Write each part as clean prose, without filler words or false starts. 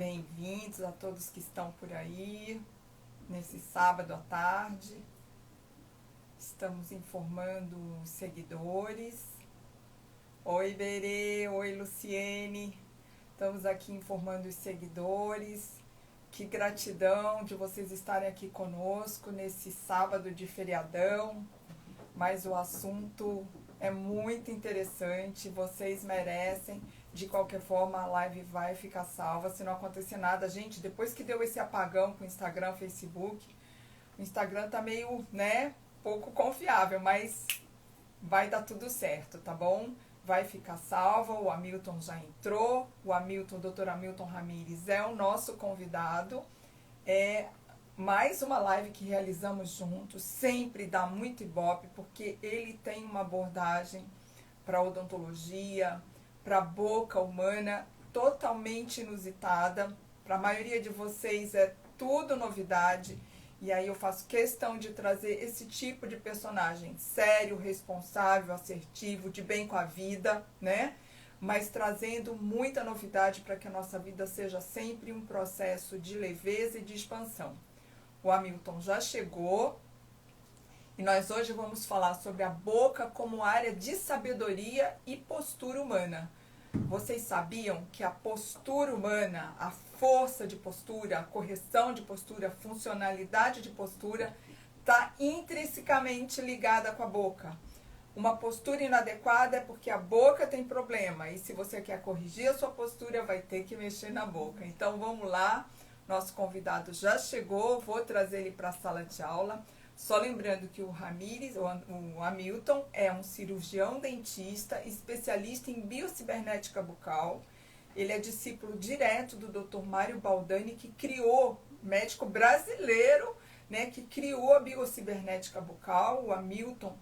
Bem-vindos a todos que estão por aí, nesse sábado à tarde. Estamos informando os seguidores. Oi, Berê, oi, Luciene. Estamos aqui informando os seguidores. Que gratidão de vocês estarem aqui conosco nesse sábado de feriadão. Mas o assunto é muito interessante, vocês merecem. De qualquer forma, a live vai ficar salva se não acontecer nada. Gente, depois que deu esse apagão com o Instagram, Facebook, o Instagram tá meio, pouco confiável, mas vai dar tudo certo, tá bom? Vai ficar salva, o Hamilton já entrou, o Dr. Hamilton Ramires é o nosso convidado. É mais uma live que realizamos juntos, sempre dá muito ibope, porque ele tem uma abordagem para odontologia, para a boca humana, totalmente inusitada. Para a maioria de vocês é tudo novidade. E aí eu faço questão de trazer esse tipo de personagem sério, responsável, assertivo, de bem com a vida, né? Mas trazendo muita novidade para que a nossa vida seja sempre um processo de leveza e de expansão. O Hamilton já chegou e nós hoje vamos falar sobre a boca como área de sabedoria e postura humana. Vocês sabiam que a postura humana, a força de postura, a correção de postura, a funcionalidade de postura está intrinsecamente ligada com a boca? Uma postura inadequada é porque a boca tem problema. E se você quer corrigir a sua postura, vai ter que mexer na boca. Então vamos lá. Nosso convidado já chegou. Vou trazer ele para a sala de aula. Só lembrando que o Ramires, o Hamilton, é um cirurgião dentista, especialista em biocibernética bucal. Ele é discípulo direto do Dr. Mário Baldani, que criou, médico brasileiro, que criou a biocibernética bucal. O Hamilton,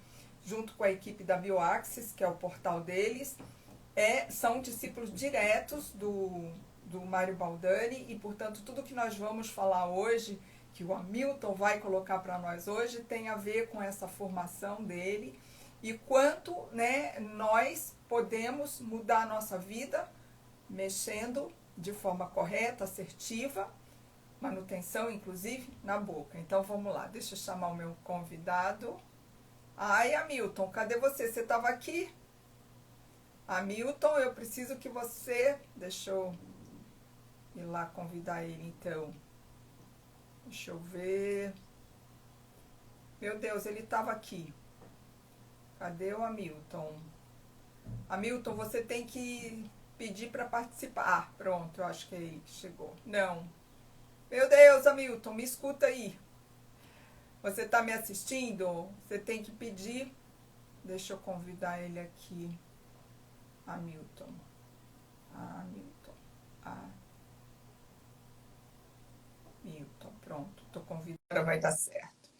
junto com a equipe da BioAxis, que é o portal deles, são discípulos diretos do Mário Baldani e, portanto, tudo que nós vamos falar hoje, que o Hamilton vai colocar para nós hoje, tem a ver com essa formação dele e quanto nós podemos mudar a nossa vida mexendo de forma correta, assertiva, manutenção, inclusive, na boca. Então, vamos lá, deixa eu chamar o meu convidado. Ai, Hamilton, cadê você? Você estava aqui? Hamilton, eu preciso que você... Deixa eu ir lá convidar ele, então. Deixa eu ver. Meu Deus, ele estava aqui. Cadê o Hamilton? Hamilton, você tem que pedir para participar. Ah, pronto, eu acho que é ele que chegou. Não. Meu Deus, Hamilton, me escuta aí. Você está me assistindo? Você tem que pedir. Deixa eu convidar ele aqui. Hamilton. Hamilton. Hamilton. Pronto, estou convidando. Agora vai dar certo.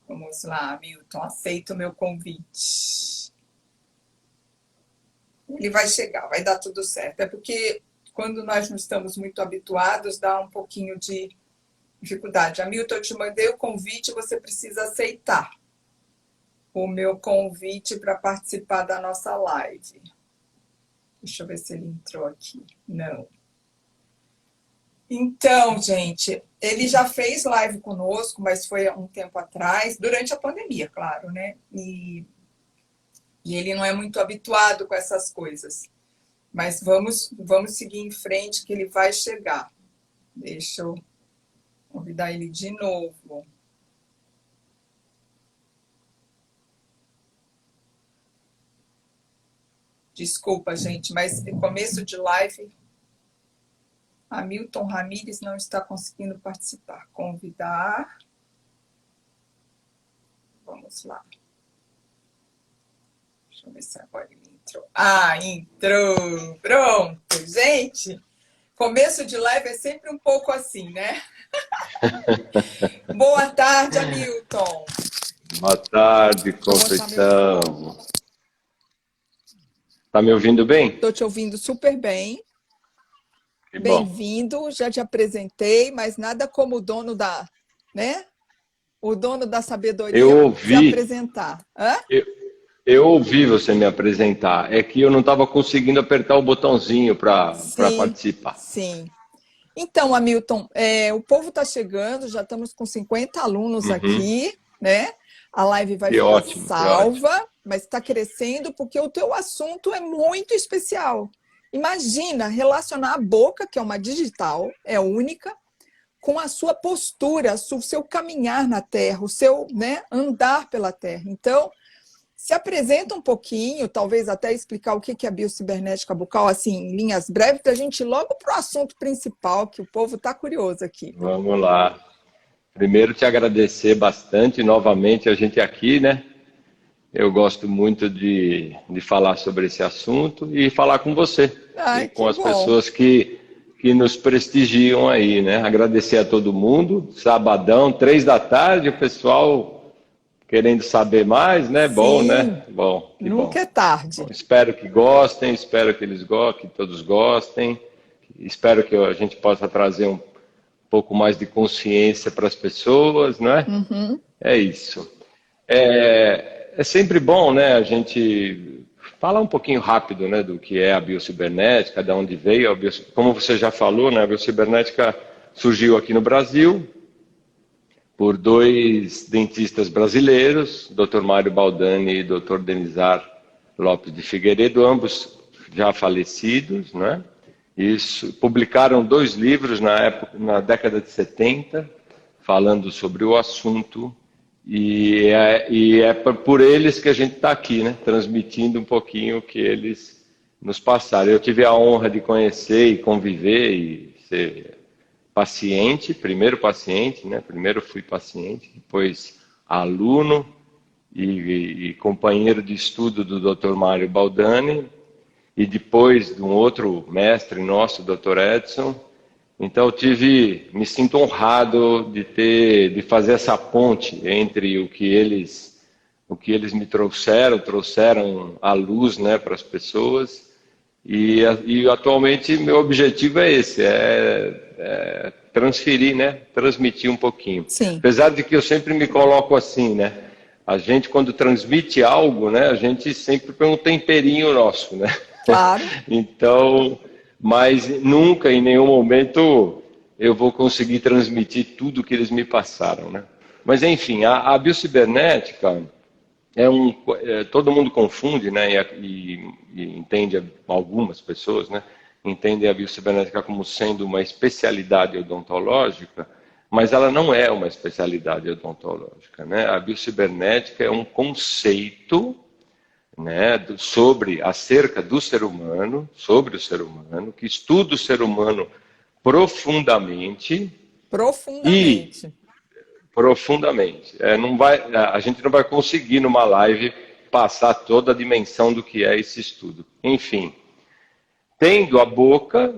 Vamos lá, Hamilton. Aceita o meu convite. Ele vai chegar, vai dar tudo certo. É porque quando nós não estamos muito habituados, dá um pouquinho de dificuldade. Hamilton, eu te mandei o convite, você precisa aceitar o meu convite para participar da nossa live. Deixa eu ver se ele entrou aqui. Não. Então, gente, ele já fez live conosco, mas foi há um tempo atrás, durante a pandemia, claro, né? E ele não é muito habituado com essas coisas. Mas vamos seguir em frente, que ele vai chegar. Deixa eu convidar ele de novo. Desculpa, gente, mas no começo de live, Hamilton Ramires não está conseguindo participar. Convidar. Vamos lá. Deixa eu ver se agora ele entrou. Ah, entrou! Pronto, gente. Começo de live é sempre um pouco assim, né? Boa tarde, Hamilton. Boa tarde, Conceição. Tá me ouvindo bem? Estou te ouvindo super bem. Que bom. Bem-vindo, já te apresentei, mas nada como o dono da, O dono da sabedoria Eu ouvi. se apresentar. Hã? Eu ouvi você me apresentar, é que eu não estava conseguindo apertar o botãozinho para Sim, participar. sim. Então, Hamilton, o povo está chegando, já estamos com 50 alunos Uhum. aqui, né? A live vai Que ficar ótimo, que ótimo. salva, mas está crescendo porque o teu assunto é muito especial. Imagina relacionar a boca, que é uma digital, é única, com a sua postura, o seu caminhar na Terra, o seu, né, andar pela Terra. Então, se apresenta um pouquinho, talvez até explicar o que é a biocibernética bucal, assim, em linhas breves, para a gente ir logo para o assunto principal, que o povo está curioso aqui. Vamos lá. Primeiro, te agradecer bastante novamente a gente aqui, né? Eu gosto muito de falar sobre esse assunto e falar com você e Ai, com que as bom. pessoas que nos prestigiam aí, né? Agradecer a todo mundo. Sabadão, 3 da tarde, o pessoal querendo saber mais, né? Bom, né? Sim, Bom, que bom. nunca é Bom, tarde. espero que gostem, espero que eles gostem, que todos gostem. Espero que a gente possa trazer um pouco mais de consciência para as pessoas, não é? Uhum. É isso. É sempre bom, né, a gente falar um pouquinho rápido, né, do que é a biocibernética, de onde veio como você já falou, né, a biocibernética surgiu aqui no Brasil por dois dentistas brasileiros, Dr. Mário Baldani e Dr. Denizar Lopes de Figueiredo, ambos já falecidos, né? Isso, publicaram 2 livros na década de 70, falando sobre o assunto, e é por eles que a gente está aqui, né? Transmitindo um pouquinho o que eles nos passaram. Eu tive a honra de conhecer e conviver e ser paciente, primeiro paciente, né? Primeiro fui paciente, depois aluno e companheiro de estudo do Dr. Mário Baldani, e depois de um outro mestre nosso, Dr. Edson. Então me sinto honrado de fazer essa ponte entre o que eles me trouxeram à luz, né, para as pessoas. E atualmente meu objetivo é esse, transferir, né, transmitir um pouquinho. Sim, Apesar de que eu sempre me coloco assim, né, a gente quando transmite algo, né, a gente sempre põe um temperinho nosso, né. claro. Então, mas nunca, em nenhum momento, eu vou conseguir transmitir tudo que eles me passaram, né? Mas enfim, a biocibernética todo mundo confunde, né? E entende, algumas pessoas, né? Entendem a biocibernética como sendo uma especialidade odontológica, mas ela não é uma especialidade odontológica, né? A biocibernética é um conceito, né, acerca do ser humano, sobre o ser humano, que estuda o ser humano profundamente e Profundamente. profundamente. A gente não vai conseguir numa live passar toda a dimensão do que é esse estudo. Enfim, tendo a boca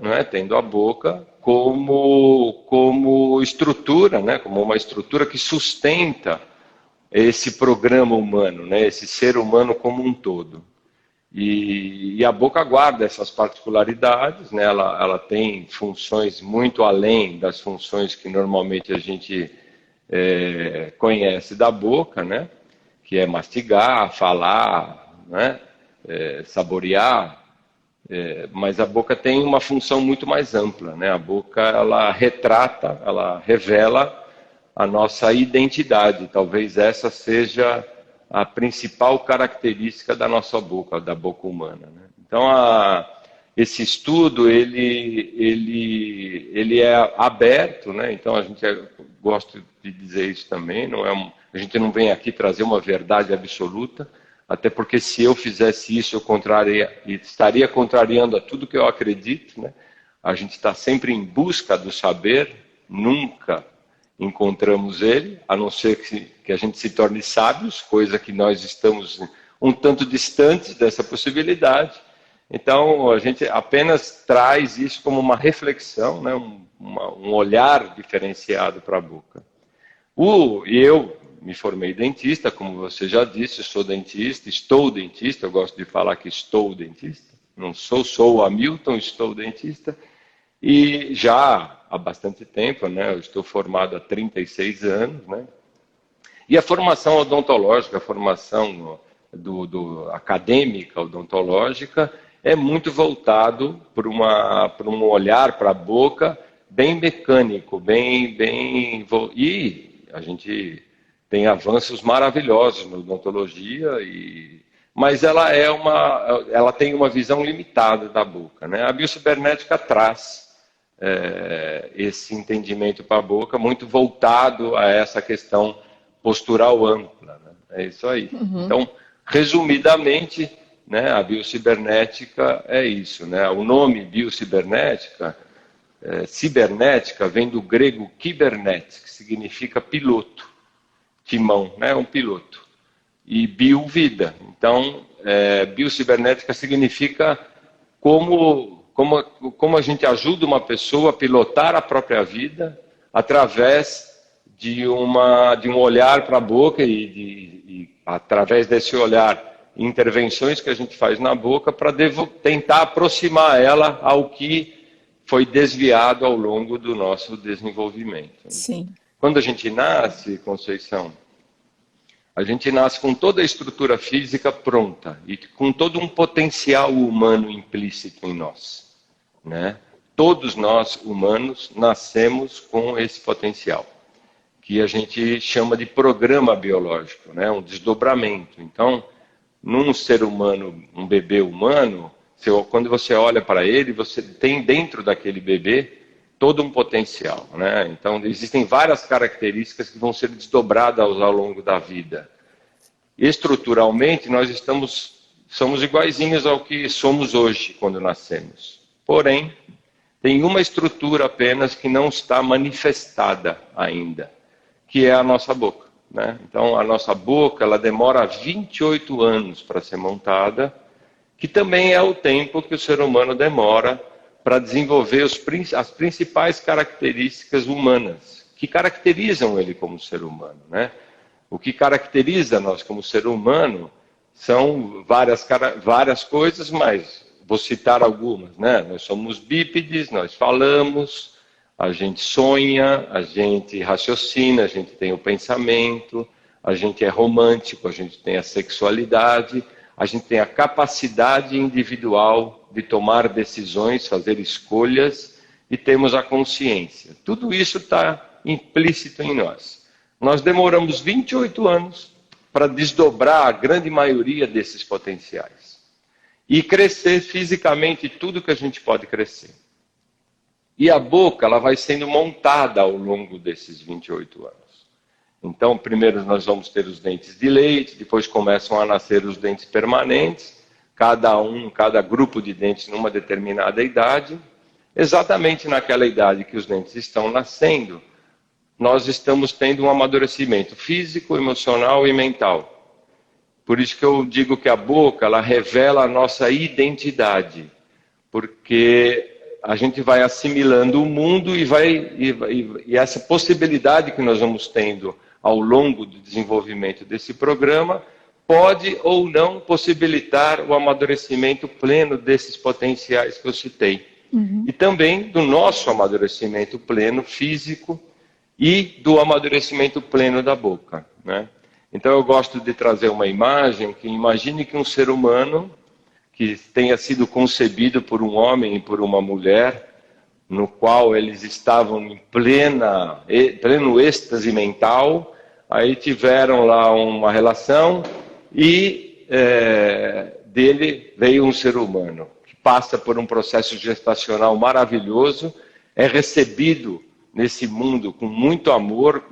como estrutura, né, como uma estrutura que sustenta esse programa humano, né, esse ser humano como um todo. E a boca guarda essas particularidades, né? Ela tem funções muito além das funções que normalmente a gente conhece da boca, né? Que é mastigar, falar, né? Saborear, mas a boca tem uma função muito mais ampla, né? A boca, ela retrata, ela revela a nossa identidade. Talvez essa seja a principal característica da nossa boca, da boca humana, né? Então, esse estudo, ele é aberto, né? Então, gosto de dizer isso também, a gente não vem aqui trazer uma verdade absoluta, até porque se eu fizesse isso, eu estaria contrariando a tudo que eu acredito, né? A gente está sempre em busca do saber, nunca encontramos ele, a não ser que a gente se torne sábios, coisa que nós estamos um tanto distantes dessa possibilidade. Então, a gente apenas traz isso como uma reflexão, né? Um olhar diferenciado para a boca. E eu me formei dentista, como você já disse, sou dentista, estou dentista, eu gosto de falar que estou dentista, não sou o Hamilton, estou dentista, e já há bastante tempo, né? Eu estou formado há 36 anos, né? E a formação odontológica, a formação acadêmica, odontológica, é muito voltado para um olhar para a boca bem mecânico, e a gente tem avanços maravilhosos na odontologia, mas ela tem uma visão limitada da boca, né? A biocibernética traz esse entendimento para a boca muito voltado a essa questão postural ampla, né? É isso aí. Uhum. Então, resumidamente, né, a biocibernética é isso, né? O nome biocibernética, cibernética, vem do grego kybernetes, que significa piloto, timão, né? Um piloto. E bio, vida. Então, biocibernética significa como a gente ajuda uma pessoa a pilotar a própria vida através de um olhar para a boca e através desse olhar, intervenções que a gente faz na boca para tentar aproximar ela ao que foi desviado ao longo do nosso desenvolvimento. Sim. Quando a gente nasce, Conceição, a gente nasce com toda a estrutura física pronta e com todo um potencial humano implícito em nós, né? Todos nós, humanos, nascemos com esse potencial, que a gente chama de programa biológico, né? Um desdobramento. Então, num ser humano, um bebê humano, quando você olha para ele, você tem dentro daquele bebê todo um potencial, né? Então, existem várias características que vão ser desdobradas ao longo da vida. Estruturalmente, nós somos iguaizinhos ao que somos hoje, quando nascemos. Porém, tem uma estrutura apenas que não está manifestada ainda, que é a nossa boca, né? Então, a nossa boca, ela demora 28 anos para ser montada, que também é o tempo que o ser humano demora para desenvolver as principais características humanas, que caracterizam ele como ser humano, né? O que caracteriza nós como ser humano são várias coisas, mas vou citar algumas, né? Nós somos bípedes, nós falamos, a gente sonha, a gente raciocina, a gente tem o pensamento, a gente é romântico, a gente tem a sexualidade, a gente tem a capacidade individual de tomar decisões, fazer escolhas e temos a consciência. Tudo isso está implícito em nós. Nós demoramos 28 anos para desdobrar a grande maioria desses potenciais e crescer fisicamente tudo que a gente pode crescer. E a boca, ela vai sendo montada ao longo desses 28 anos. Então, primeiro nós vamos ter os dentes de leite, depois começam a nascer os dentes permanentes, cada grupo de dentes numa determinada idade. Exatamente naquela idade que os dentes estão nascendo, nós estamos tendo um amadurecimento físico, emocional e mental. Por isso que eu digo que a boca, ela revela a nossa identidade, porque a gente vai assimilando o mundo e essa possibilidade que nós vamos tendo ao longo do desenvolvimento desse programa pode ou não possibilitar o amadurecimento pleno desses potenciais que eu citei. Uhum. E também do nosso amadurecimento pleno físico e do amadurecimento pleno da boca, né? Então eu gosto de trazer uma imagem que imagine que um ser humano que tenha sido concebido por um homem e por uma mulher, no qual eles estavam em pleno êxtase mental, aí tiveram lá uma relação e dele veio um ser humano que passa por um processo gestacional maravilhoso, é recebido nesse mundo com muito amor,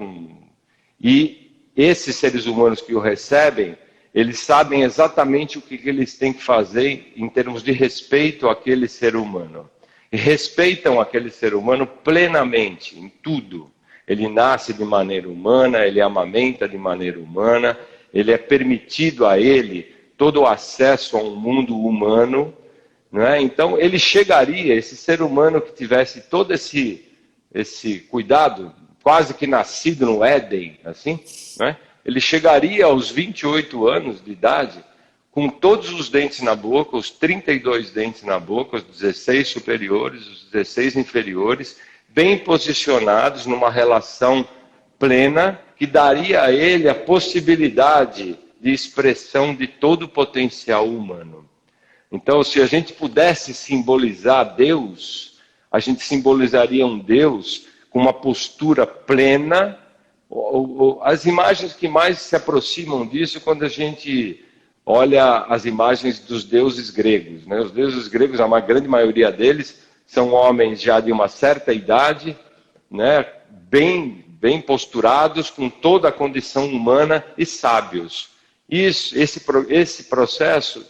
e esses seres humanos que o recebem, eles sabem exatamente o que eles têm que fazer em termos de respeito àquele ser humano. E respeitam aquele ser humano plenamente, em tudo. Ele nasce de maneira humana, ele amamenta de maneira humana, ele é permitido a ele todo o acesso a um mundo humano, não é? Então ele chegaria, esse ser humano que tivesse todo esse cuidado, quase que nascido no Éden, assim, não é? Ele chegaria aos 28 anos de idade com todos os dentes na boca, os 32 dentes na boca, os 16 superiores, os 16 inferiores, bem posicionados numa relação plena que daria a ele a possibilidade de expressão de todo o potencial humano. Então, se a gente pudesse simbolizar Deus, a gente simbolizaria um Deus com uma postura plena. As imagens que mais se aproximam disso, quando a gente olha as imagens dos deuses gregos, né? Os deuses gregos, a grande maioria deles, são homens já de uma certa idade, né? bem posturados, com toda a condição humana e sábios. Esse processo,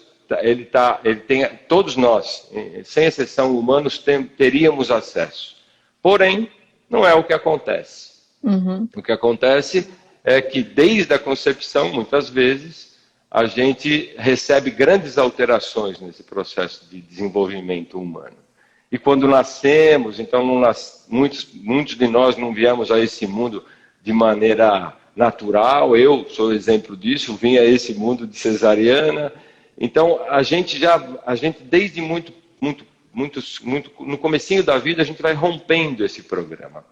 todos nós, sem exceção humanos, teríamos acesso. Porém, não é o que acontece. Uhum. O que acontece é que desde a concepção, muitas vezes, a gente recebe grandes alterações nesse processo de desenvolvimento humano. E quando nascemos, então muitos de nós não viemos a esse mundo de maneira natural. Eu sou exemplo disso, vim a esse mundo de cesariana. Então a gente desde muito no comecinho da vida, a gente vai rompendo esse programa.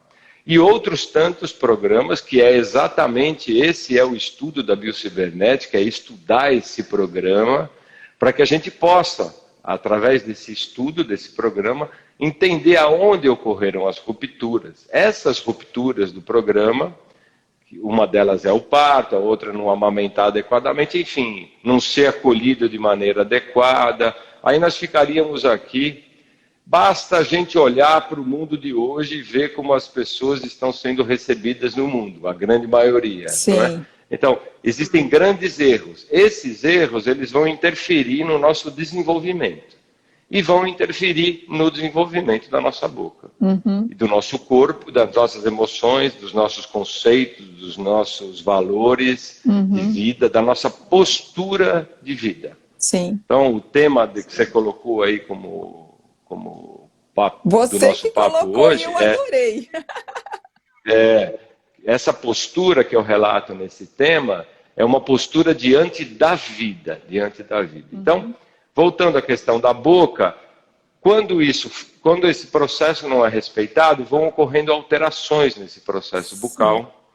E outros tantos programas, que é exatamente esse é o estudo da biocibernética, é estudar esse programa, para que a gente possa, através desse estudo, desse programa, entender aonde ocorreram as rupturas. Essas rupturas do programa, uma delas é o parto, a outra não amamentar adequadamente, enfim, não ser acolhido de maneira adequada. Aí nós ficaríamos aqui. Basta a gente olhar para o mundo de hoje e ver como as pessoas estão sendo recebidas no mundo, a grande maioria. Sim. Não é? Então, existem grandes erros. Esses erros, eles vão interferir no nosso desenvolvimento. E vão interferir no desenvolvimento da nossa boca. Uhum. E do nosso corpo, das nossas emoções, dos nossos conceitos, dos nossos valores de vida, da nossa postura de vida. Sim. Então, o tema que você colocou aí como papo, você do nosso que papo colocou hoje, e eu adorei. Essa postura que eu relato nesse tema é uma postura diante da vida. Então, voltando à questão da boca, quando esse processo não é respeitado, vão ocorrendo alterações nesse processo bucal,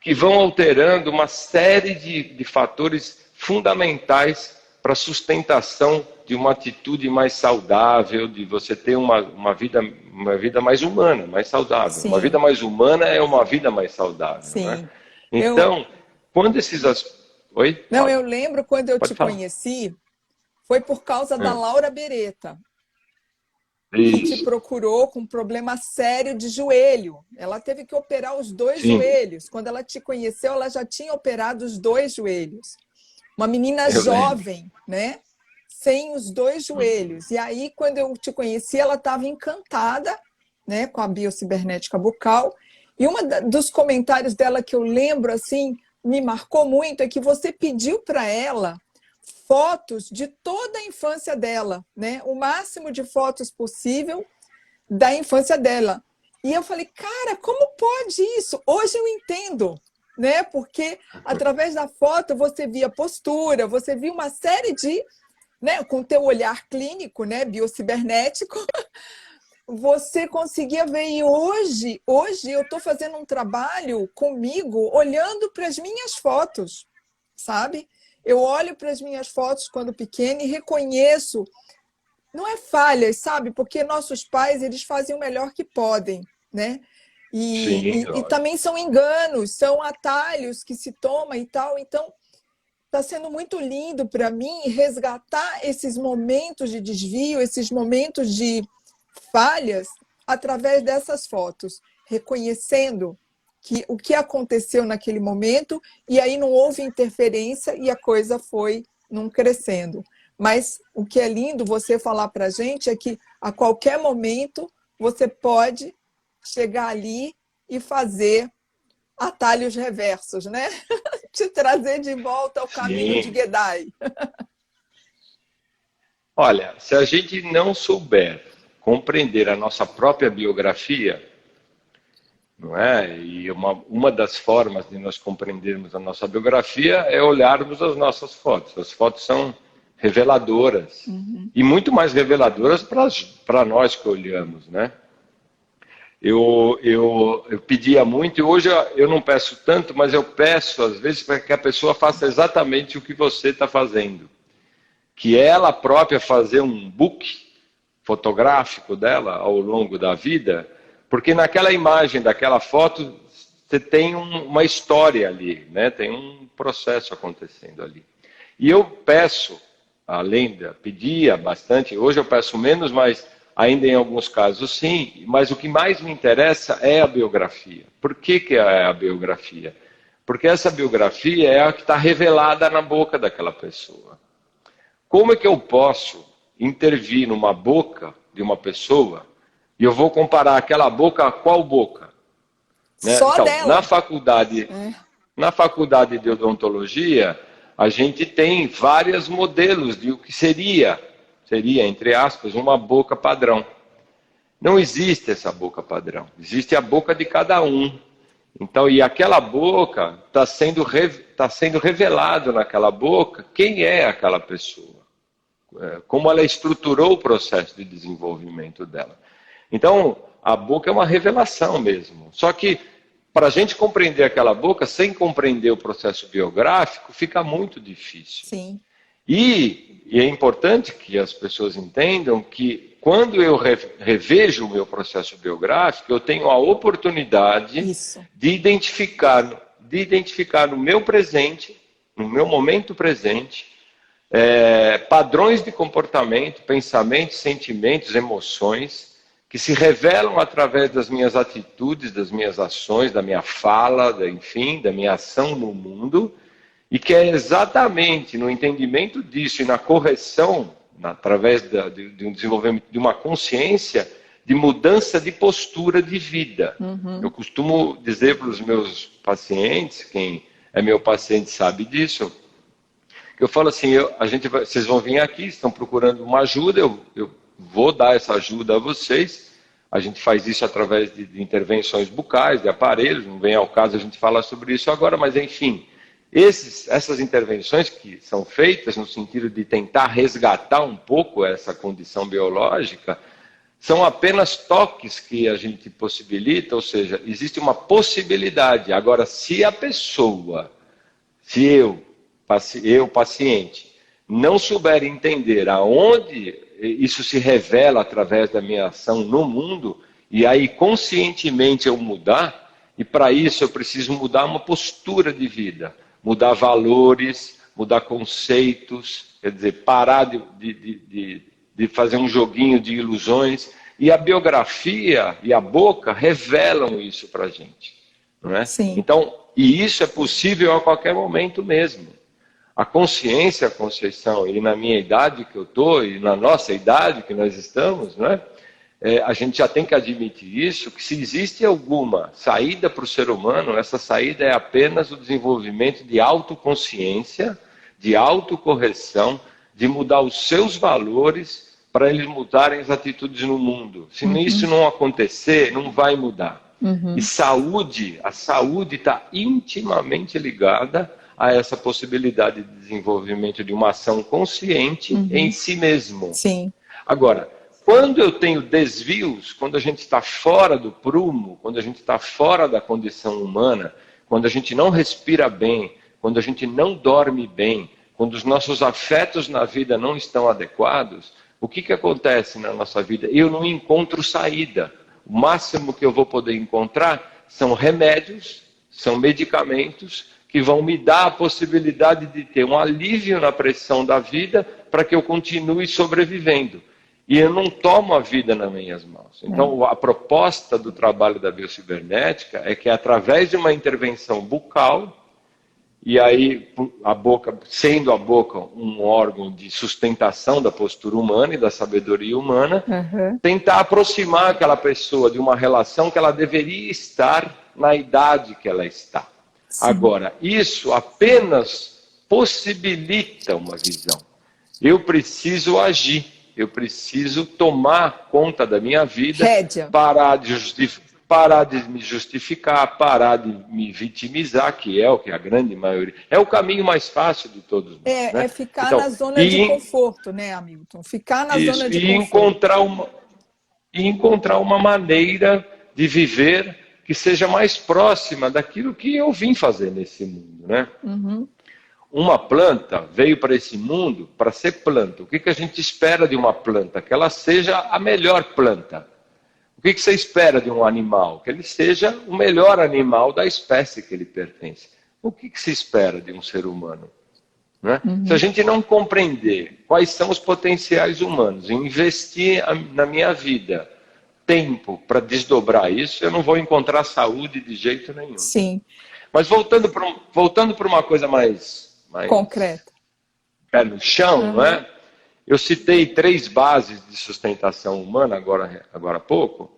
que vão alterando uma série de fatores fundamentais para a sustentação de uma atitude mais saudável, de você ter uma vida mais humana, mais saudável. Sim. Uma vida mais humana é uma vida mais saudável. Sim. Né? Então, quando esses... Oi? Não, Fala. eu lembro quando eu Pode te falar. conheci, foi por causa da Laura Beretta, que te procurou com um problema sério de joelho. Ela teve que operar os 2 joelhos. Quando ela te conheceu, ela já tinha operado os 2 joelhos. Uma menina jovem, né? Sem os 2 joelhos. E aí, quando eu te conheci, ela estava encantada, né, com a biocibernética bucal. E dos comentários dela que eu lembro, assim, me marcou muito, é que você pediu para ela fotos de toda a infância dela, né? O máximo de fotos possível da infância dela. E eu falei, cara, como pode isso? Hoje eu entendo, né? Porque através da foto você via postura, você via uma série de... Né, com o teu olhar clínico, né, biocibernético, você conseguia ver. E hoje eu estou fazendo um trabalho comigo, olhando para as minhas fotos, sabe? Eu olho para as minhas fotos quando pequena e reconheço, não é falhas, sabe? Porque nossos pais, eles fazem o melhor que podem, né? E também são enganos, são atalhos que se toma e tal, então... Está sendo muito lindo para mim resgatar esses momentos de desvio, esses momentos de falhas, através dessas fotos, reconhecendo o que aconteceu naquele momento, e aí não houve interferência e a coisa foi não crescendo. Mas o que é lindo você falar para a gente é que a qualquer momento você pode chegar ali e fazer atalhos reversos, né? Te trazer de volta ao caminho de Gedai. Olha, se a gente não souber compreender a nossa própria biografia, não é? E uma das formas de nós compreendermos a nossa biografia é olharmos as nossas fotos. As fotos são reveladoras, e muito mais reveladoras para nós que olhamos, né? Eu pedia muito, e hoje eu não peço tanto, mas eu peço, às vezes, para que a pessoa faça exatamente o que você está fazendo. Que ela própria fazer um book fotográfico dela ao longo da vida, porque naquela imagem, daquela foto, você tem uma história ali, né? Tem um processo acontecendo ali. E eu peço, pedia bastante, hoje eu peço menos, mas ainda em alguns casos sim, mas o que mais me interessa é a biografia. Por que é a biografia? Porque essa biografia é a que está revelada na boca daquela pessoa. Como é que eu posso intervir numa boca de uma pessoa e eu vou comparar aquela boca a qual boca? Né? Só então, dela. Na faculdade de odontologia, a gente tem vários modelos de o que seria, entre aspas, uma boca padrão. Não existe essa boca padrão, existe a boca de cada um. Então, e aquela boca está sendo revelado naquela boca quem é aquela pessoa, como ela estruturou o processo de desenvolvimento dela. Então, a boca é uma revelação mesmo. Só que, para a gente compreender aquela boca, sem compreender o processo biográfico, fica muito difícil. Sim. E é importante que as pessoas entendam que, quando eu revejo o meu processo biográfico, eu tenho a oportunidade de identificar no meu presente, no meu momento presente, padrões de comportamento, pensamentos, sentimentos, emoções, que se revelam através das minhas atitudes, das minhas ações, da minha fala, enfim, da minha ação no mundo, e que é exatamente no entendimento disso e na correção, através de um desenvolvimento de uma consciência, de mudança de postura de vida. Uhum. Eu costumo dizer para os meus pacientes, quem é meu paciente sabe disso, que eu falo assim, vocês vão vir aqui, estão procurando uma ajuda, eu vou dar essa ajuda a vocês. A gente faz isso através de intervenções bucais, de aparelhos, não vem ao caso a gente falar sobre isso agora, mas enfim, essas intervenções que são feitas no sentido de tentar resgatar um pouco essa condição biológica, são apenas toques que a gente possibilita, ou seja, existe uma possibilidade. Agora, se a pessoa, se eu paciente, não souber entender aonde isso se revela através da minha ação no mundo, e aí conscientemente eu mudar, e para isso eu preciso mudar uma postura de vida, mudar valores, mudar conceitos, quer dizer, parar de fazer um joguinho de ilusões, e a biografia e a boca revelam isso para a gente, não é? Sim. Então, e isso é possível a qualquer momento mesmo. A consciência, Conceição, e na minha idade que eu estou, e na nossa idade que nós estamos, né, a gente já tem que admitir isso, que se existe alguma saída para o ser humano, essa saída é apenas o desenvolvimento de autoconsciência, de autocorreção, de mudar os seus valores para eles mudarem as atitudes no mundo. Se isso não acontecer, não vai mudar. E a saúde está intimamente ligada a essa possibilidade de desenvolvimento de uma ação consciente em si mesmo. Sim. Agora, quando eu tenho desvios, quando a gente está fora do prumo, quando a gente está fora da condição humana, quando a gente não respira bem, quando a gente não dorme bem, quando os nossos afetos na vida não estão adequados, o que acontece na nossa vida? Eu não encontro saída. O máximo que eu vou poder encontrar são remédios, são medicamentos, que vão me dar a possibilidade de ter um alívio na pressão da vida para que eu continue sobrevivendo. E eu não tomo a vida nas minhas mãos. Então, a proposta do trabalho da biocibernética é que, através de uma intervenção bucal, e aí a boca, sendo a boca um órgão de sustentação da postura humana e da sabedoria humana, tentar aproximar aquela pessoa de uma relação que ela deveria estar na idade que ela está. Sim. Agora, isso apenas possibilita uma visão. Eu preciso agir, eu preciso tomar conta da minha vida, parar de me justificar, parar de me vitimizar, que é o que a grande maioria... É o caminho mais fácil de todos nós. É ficar na zona de conforto, né, Hamilton? Ficar na zona de conforto. E encontrar uma maneira de viver que seja mais próxima daquilo que eu vim fazer nesse mundo, né? Uhum. Uma planta veio para esse mundo para ser planta. O que a gente espera de uma planta? Que ela seja a melhor planta. O que você espera de um animal? Que ele seja o melhor animal da espécie que ele pertence. O que se espera de um ser humano? Né? Se a gente não compreender quais são os potenciais humanos e investir na minha vida tempo para desdobrar isso, eu não vou encontrar saúde de jeito nenhum. Sim. Mas voltando para uma coisa mais concreta, pé no chão, não é? Eu citei 3 bases de sustentação humana agora há pouco,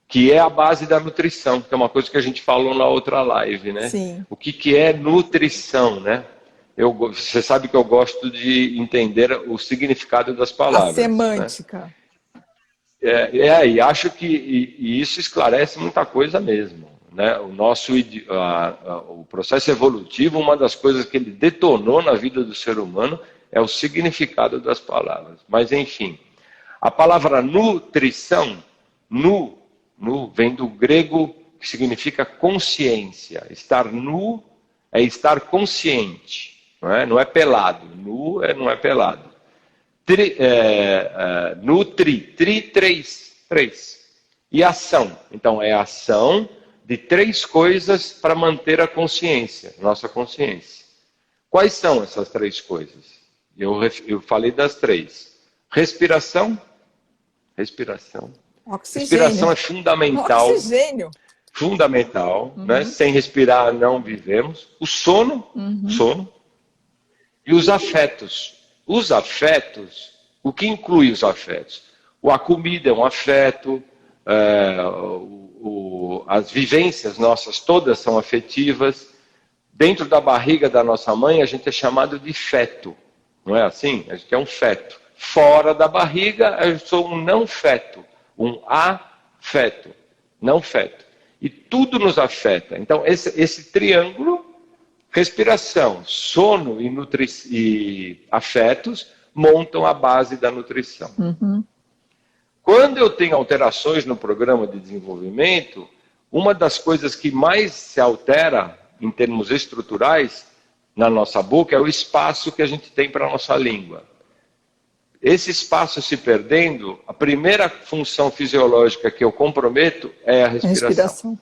que é a base da nutrição, que é uma coisa que a gente falou na outra live, né? Sim. O que é nutrição, né? Você sabe que eu gosto de entender o significado das palavras. A semântica. Né? E acho que isso esclarece muita coisa mesmo. Né? O processo evolutivo, uma das coisas que ele detonou na vida do ser humano é o significado das palavras. Mas, enfim, a palavra nutrição, vem do grego que significa consciência. Estar nu é estar consciente. Não é pelado. Nu não é pelado. Três. E ação. Então, é ação de 3 coisas para manter a consciência, nossa consciência. Quais são essas 3 coisas? Eu falei das 3. Respiração. Oxigênio. Respiração é fundamental. Oxigênio. Fundamental. Né? Sem respirar não vivemos. O sono. Sono. E os afetos. Os afetos, o que inclui os afetos? A comida é um afeto, as vivências nossas todas são afetivas. Dentro da barriga da nossa mãe, a gente é chamado de feto. Não é assim? A gente é um feto. Fora da barriga, eu sou um não feto. Um afeto. Não feto. E tudo nos afeta. Então, esse triângulo, respiração, sono e afetos, montam a base da nutrição. Quando eu tenho alterações no programa de desenvolvimento, uma das coisas que mais se altera em termos estruturais na nossa boca é o espaço que a gente tem para a nossa língua. Esse espaço se perdendo, a primeira função fisiológica que eu comprometo é a respiração.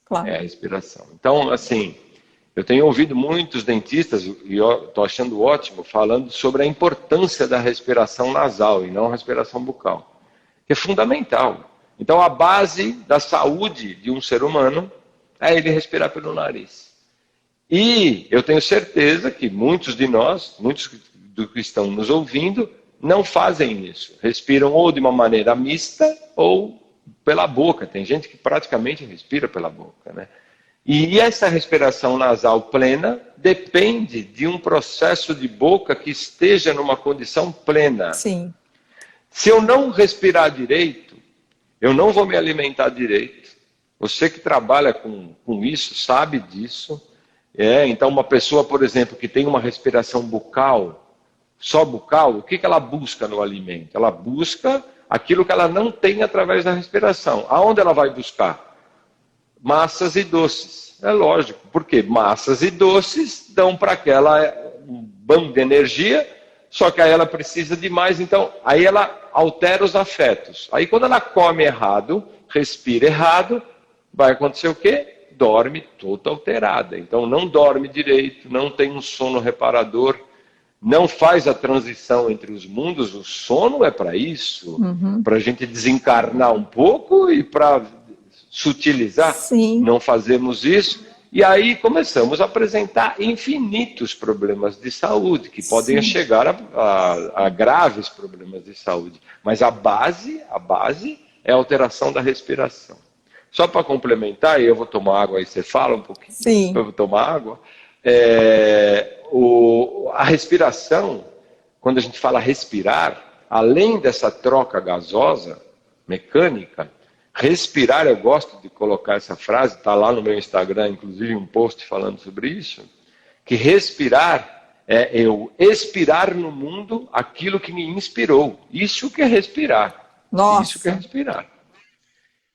Claro. É a respiração. Então, assim, eu tenho ouvido muitos dentistas, e eu estou achando ótimo, falando sobre a importância da respiração nasal e não a respiração bucal, que é fundamental. Então, a base da saúde de um ser humano é ele respirar pelo nariz. E eu tenho certeza que muitos de nós, muitos que estão nos ouvindo, não fazem isso. Respiram ou de uma maneira mista ou pela boca. Tem gente que praticamente respira pela boca, né? E essa respiração nasal plena depende de um processo de boca que esteja numa condição plena. Sim. Se eu não respirar direito, eu não vou me alimentar direito. Você que trabalha com isso sabe disso. Então, uma pessoa, por exemplo, que tem uma respiração bucal, só bucal, o que ela busca no alimento? Ela busca aquilo que ela não tem através da respiração. Aonde ela vai buscar? Massas e doces. É lógico, porque massas e doces dão para aquela um banco de energia, só que aí ela precisa de mais, então aí ela altera os afetos. Aí quando ela come errado, respira errado, vai acontecer o quê? Dorme toda alterada. Então não dorme direito, não tem um sono reparador, não faz a transição entre os mundos. O sono é para isso, para a gente desencarnar um pouco e para sutilizar. Sim. Não fazemos isso. E aí começamos a apresentar infinitos problemas de saúde, que podem chegar a graves problemas de saúde. Mas a base é a alteração da respiração. Só para complementar, e eu vou tomar água, aí você fala um pouquinho. Sim. Eu vou tomar água. A respiração, quando a gente fala respirar, além dessa troca gasosa, mecânica, respirar, eu gosto de colocar essa frase, está lá no meu Instagram, inclusive um post falando sobre isso, que respirar é eu expirar no mundo aquilo que me inspirou. Isso que é respirar. Nossa. Isso que é respirar.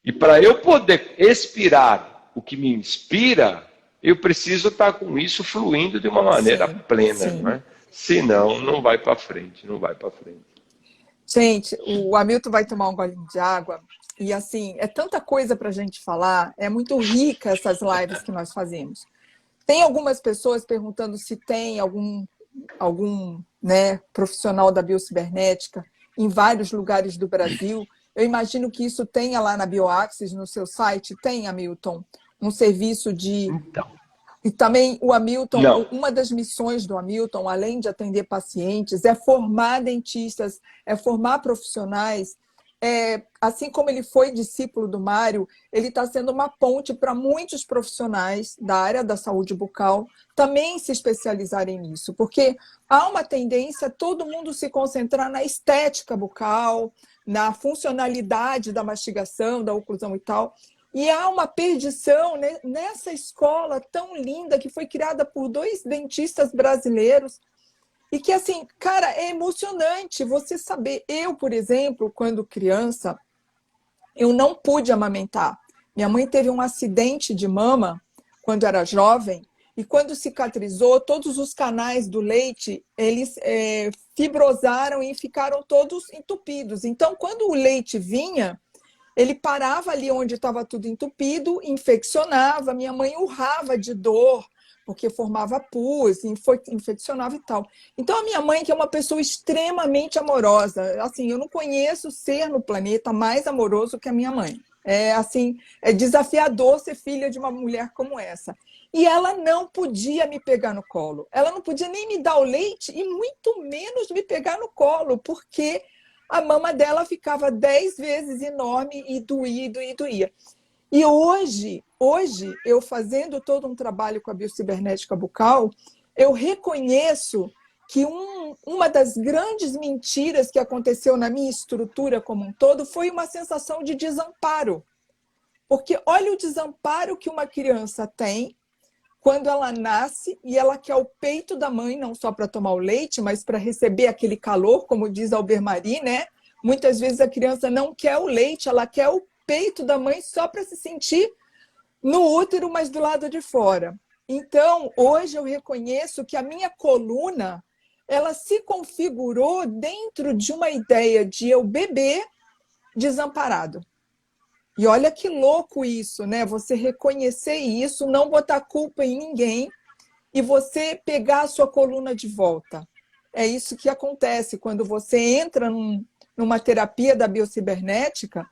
E para eu poder expirar o que me inspira, eu preciso estar com isso fluindo de uma maneira Sim, plena, não sim. é? Senão, não vai para frente, não vai para frente. Gente, o Hamilton vai tomar um golinho de água. E assim, é tanta coisa para a gente falar, é muito rica essas lives que nós fazemos. Tem algumas pessoas perguntando se tem algum né, profissional da biocibernética em vários lugares do Brasil. Eu imagino que isso tenha lá na Bioaxis, no seu site, tem, Hamilton, um serviço de... Então, E também o Hamilton, não. uma das missões do Hamilton, além de atender pacientes, é formar dentistas, é formar profissionais. Assim como ele foi discípulo do Mário, ele está sendo uma ponte para muitos profissionais da área da saúde bucal também se especializarem nisso, porque há uma tendência a todo mundo se concentrar na estética bucal, na funcionalidade da mastigação, da oclusão e tal. E há uma perdição nessa escola tão linda que foi criada por 2 dentistas brasileiros e que, assim, cara, é emocionante você saber. Eu, por exemplo, quando criança, eu não pude amamentar. Minha mãe teve um acidente de mama quando era jovem e quando cicatrizou, todos os canais do leite, eles fibrosaram e ficaram todos entupidos. Então, quando o leite vinha, ele parava ali onde estava tudo entupido, infeccionava, minha mãe urrava de dor, porque formava pus, infeccionava e tal. Então, a minha mãe, que é uma pessoa extremamente amorosa, assim, eu não conheço ser no planeta mais amoroso que a minha mãe. Assim, é desafiador ser filha de uma mulher como essa. E ela não podia me pegar no colo. Ela não podia nem me dar o leite e muito menos me pegar no colo, porque a mama dela ficava 10 vezes enorme e doía. E hoje, eu fazendo todo um trabalho com a biocibernética bucal, eu reconheço que uma das grandes mentiras que aconteceu na minha estrutura como um todo foi uma sensação de desamparo. Porque olha o desamparo que uma criança tem quando ela nasce e ela quer o peito da mãe, não só para tomar o leite, mas para receber aquele calor, como diz Albert Marie, né? Muitas vezes a criança não quer o leite, ela quer o peito da mãe só para se sentir no útero, mas do lado de fora. Então, hoje eu reconheço que a minha coluna, ela se configurou dentro de uma ideia de eu beber desamparado. E olha que louco isso, né? Você reconhecer isso, não botar culpa em ninguém e você pegar a sua coluna de volta. É isso que acontece quando você entra numa terapia da biocibernética.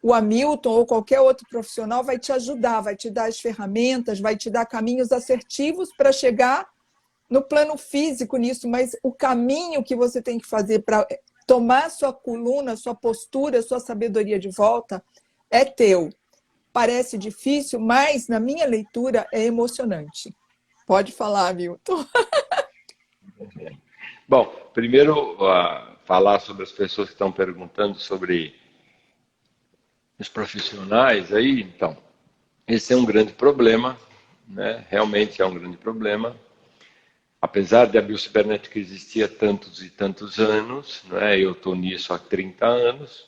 O Hamilton ou qualquer outro profissional vai te ajudar, vai te dar as ferramentas, vai te dar caminhos assertivos para chegar no plano físico nisso, mas o caminho que você tem que fazer para tomar sua coluna, sua postura, sua sabedoria de volta é teu. Parece difícil, mas na minha leitura é emocionante. Pode falar, Milton. Bom, primeiro, falar sobre as pessoas que estão perguntando sobre os profissionais aí, então, esse é um grande problema, né? Realmente é um grande problema. Apesar de a biocibernética existir há tantos e tantos anos, né? Eu estou nisso há 30 anos,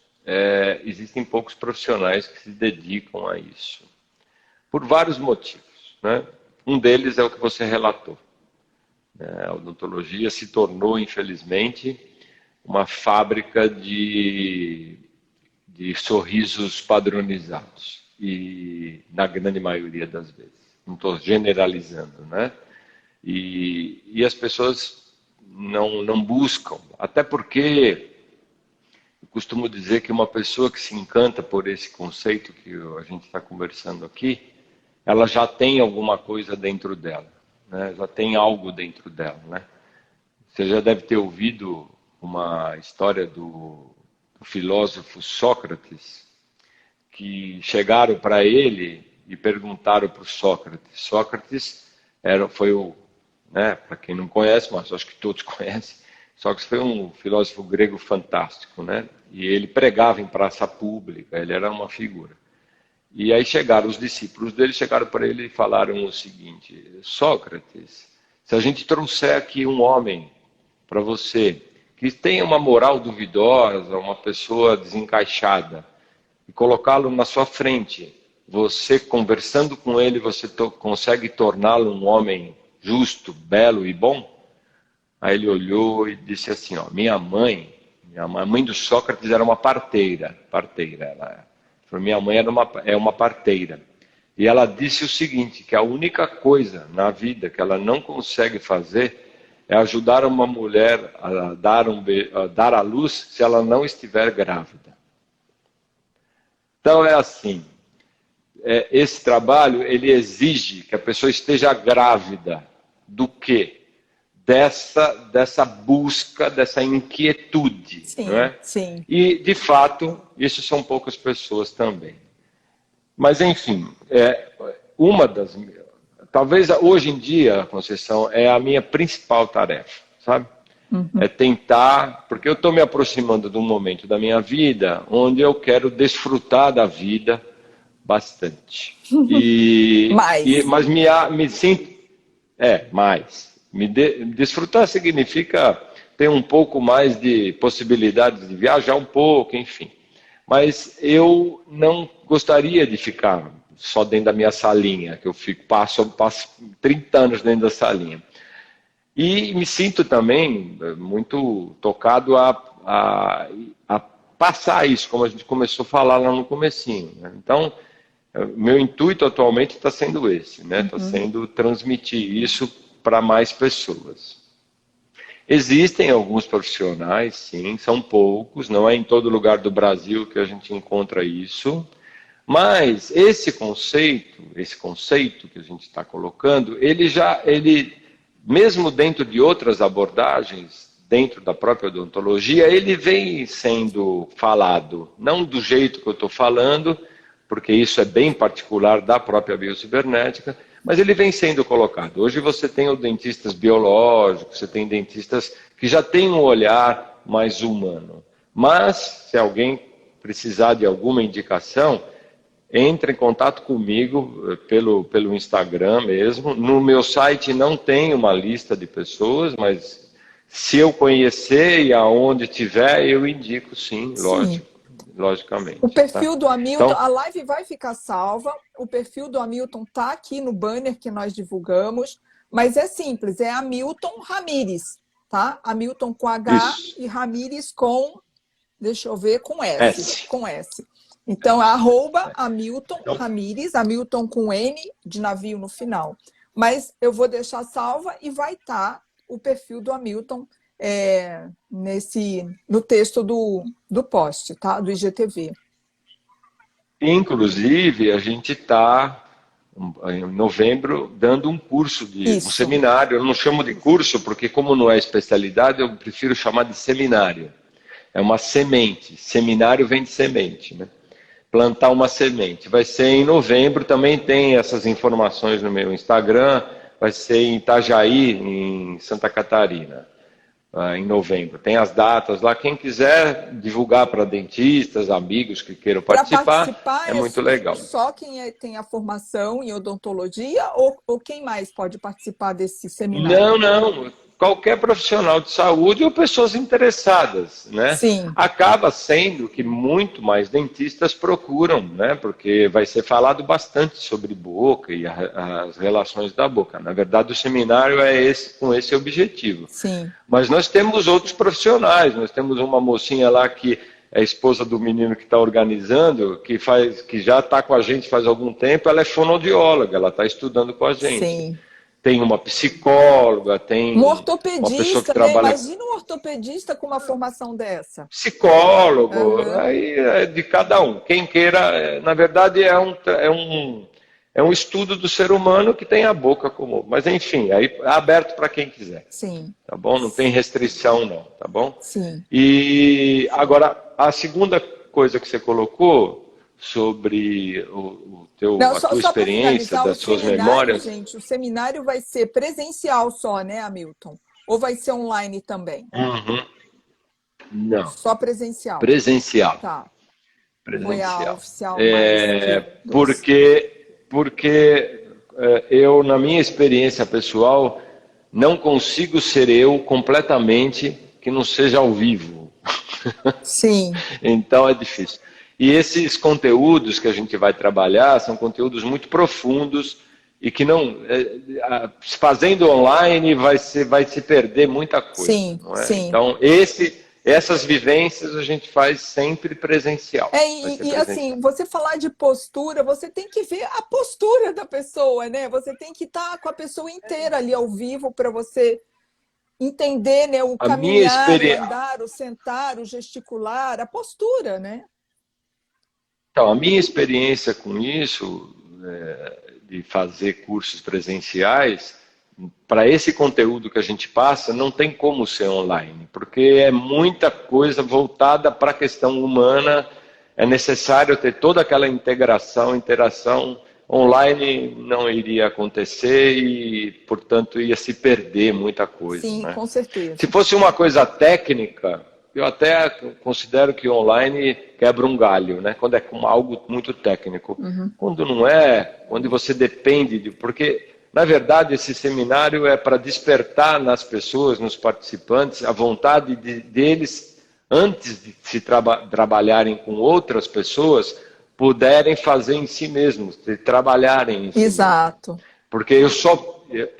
existem poucos profissionais que se dedicam a isso, por vários motivos, né? Um deles é o que você relatou. A odontologia se tornou, infelizmente, uma fábrica de sorrisos padronizados, e na grande maioria das vezes. Não estou generalizando, né? E as pessoas não buscam, até porque eu costumo dizer que uma pessoa que se encanta por esse conceito que a gente está conversando aqui, ela já tem alguma coisa dentro dela, né? Já tem algo dentro dela, né? Você já deve ter ouvido uma história do filósofo Sócrates, que chegaram para ele e perguntaram para o Sócrates. Sócrates foi o, né, para quem não conhece, mas acho que todos conhecem, Sócrates foi um filósofo grego fantástico, né? E ele pregava em praça pública, ele era uma figura. E aí chegaram os discípulos dele, chegaram para ele e falaram o seguinte: Sócrates, se a gente trouxer aqui um homem para você que tenha uma moral duvidosa, uma pessoa desencaixada, e colocá-lo na sua frente, você conversando com ele, você consegue torná-lo um homem justo, belo e bom? Aí ele olhou e disse assim, ó, a mãe do Sócrates era uma parteira, minha mãe é uma parteira. E ela disse o seguinte, que a única coisa na vida que ela não consegue fazer é ajudar uma mulher a dar à luz se ela não estiver grávida. Então é assim, esse trabalho ele exige que a pessoa esteja grávida do quê? Dessa busca, dessa inquietude. Sim, não é? sim. E, de fato, isso são poucas pessoas também. Mas, enfim, talvez hoje em dia, Conceição, é a minha principal tarefa, sabe? É tentar, porque eu estou me aproximando de um momento da minha vida onde eu quero desfrutar da vida bastante. Mas me sinto... mais. Desfrutar significa ter um pouco mais de possibilidades de viajar um pouco, enfim. Mas eu não gostaria de ficar só dentro da minha salinha, que eu passo 30 anos dentro da salinha. E me sinto também muito tocado a passar isso, como a gente começou a falar lá no comecinho. Né? Então, meu intuito atualmente está sendo esse, né? Está sendo transmitir isso para mais pessoas. Existem alguns profissionais, sim, são poucos, não é em todo lugar do Brasil que a gente encontra isso, mas esse conceito que a gente está colocando, ele mesmo dentro de outras abordagens, dentro da própria odontologia, ele vem sendo falado, não do jeito que eu estou falando, porque isso é bem particular da própria biocibernética, mas ele vem sendo colocado. Hoje você tem os dentistas biológicos, você tem dentistas que já têm um olhar mais humano. Mas, se alguém precisar de alguma indicação, entre em contato comigo pelo Instagram mesmo. No meu site não tem uma lista de pessoas, mas se eu conhecer e aonde tiver, eu indico sim, logicamente. O perfil do Hamilton, Então, a live vai ficar salva, o perfil do Hamilton está aqui no banner que nós divulgamos, mas é simples, é Hamilton Ramires, tá? Hamilton com H isso. e Ramires com, deixa eu ver, com S. Com S. Então, é @Hamilton Ramires, Hamilton com N de navio no final. Mas eu vou deixar salva e vai estar o perfil do Hamilton no texto do post, tá? Do IGTV. Inclusive, a gente está, em novembro, dando um curso, um seminário. Eu não chamo de curso, porque como não é especialidade, eu prefiro chamar de seminário. É uma semente. Seminário vem de semente, né? Plantar uma semente. Vai ser em novembro, também tem essas informações no meu Instagram, vai ser em Itajaí, em Santa Catarina, em novembro. Tem as datas lá, quem quiser divulgar para dentistas, amigos que queiram participar é muito legal. Só quem tem a formação em odontologia ou quem mais pode participar desse seminário? Não. Qualquer profissional de saúde ou pessoas interessadas, né? Sim. Acaba sendo que muito mais dentistas procuram, né? Porque vai ser falado bastante sobre boca e as relações da boca. Na verdade, o seminário é com esse objetivo. Sim. Mas nós temos outros profissionais. Nós temos uma mocinha lá que é esposa do menino que está organizando, que já está com a gente faz algum tempo. Ela é fonoaudióloga, ela está estudando com a gente. Sim. Tem uma psicóloga, tem um ortopedista, uma pessoa que né? trabalha... Imagina um ortopedista com uma formação dessa. Psicólogo, aí é de cada um. Quem queira, na verdade, é um estudo do ser humano que tem a boca como... Mas, enfim, aí é aberto para quem quiser. Sim. Tá bom? Não tem restrição, não, tá bom? Sim. E, agora, a segunda coisa que você colocou sobre a tua experiência, das suas memórias. Gente, o seminário vai ser presencial só, né, Hamilton? Ou vai ser online também? Não. Só presencial. Presencial. Tá. Presencial. Foi a oficial porque eu, na minha experiência pessoal, não consigo ser eu completamente que não seja ao vivo. Sim. Então é difícil. E esses conteúdos que a gente vai trabalhar são conteúdos muito profundos e que não, fazendo online vai se perder muita coisa, Sim, não é? sim. Então, essas vivências a gente faz sempre presencial. Assim, você falar de postura, você tem que ver a postura da pessoa, né? Você tem que estar com a pessoa inteira ali ao vivo para você entender, né, o caminhar, o andar, o sentar, o gesticular, a postura, né? Então, a minha experiência com isso, de fazer cursos presenciais, para esse conteúdo que a gente passa, não tem como ser online, porque é muita coisa voltada para a questão humana, é necessário ter toda aquela interação. Online não iria acontecer e, portanto, ia se perder muita coisa. Sim, né? Com certeza. Se fosse uma coisa técnica, eu até considero que online quebra um galho, né? Quando é algo muito técnico. Uhum. Quando não é, quando você depende de... Porque, na verdade, esse seminário é para despertar nas pessoas, nos participantes, a vontade deles, antes de se trabalharem com outras pessoas, puderem fazer em si mesmos, de trabalharem em si Exato. mesmos. Porque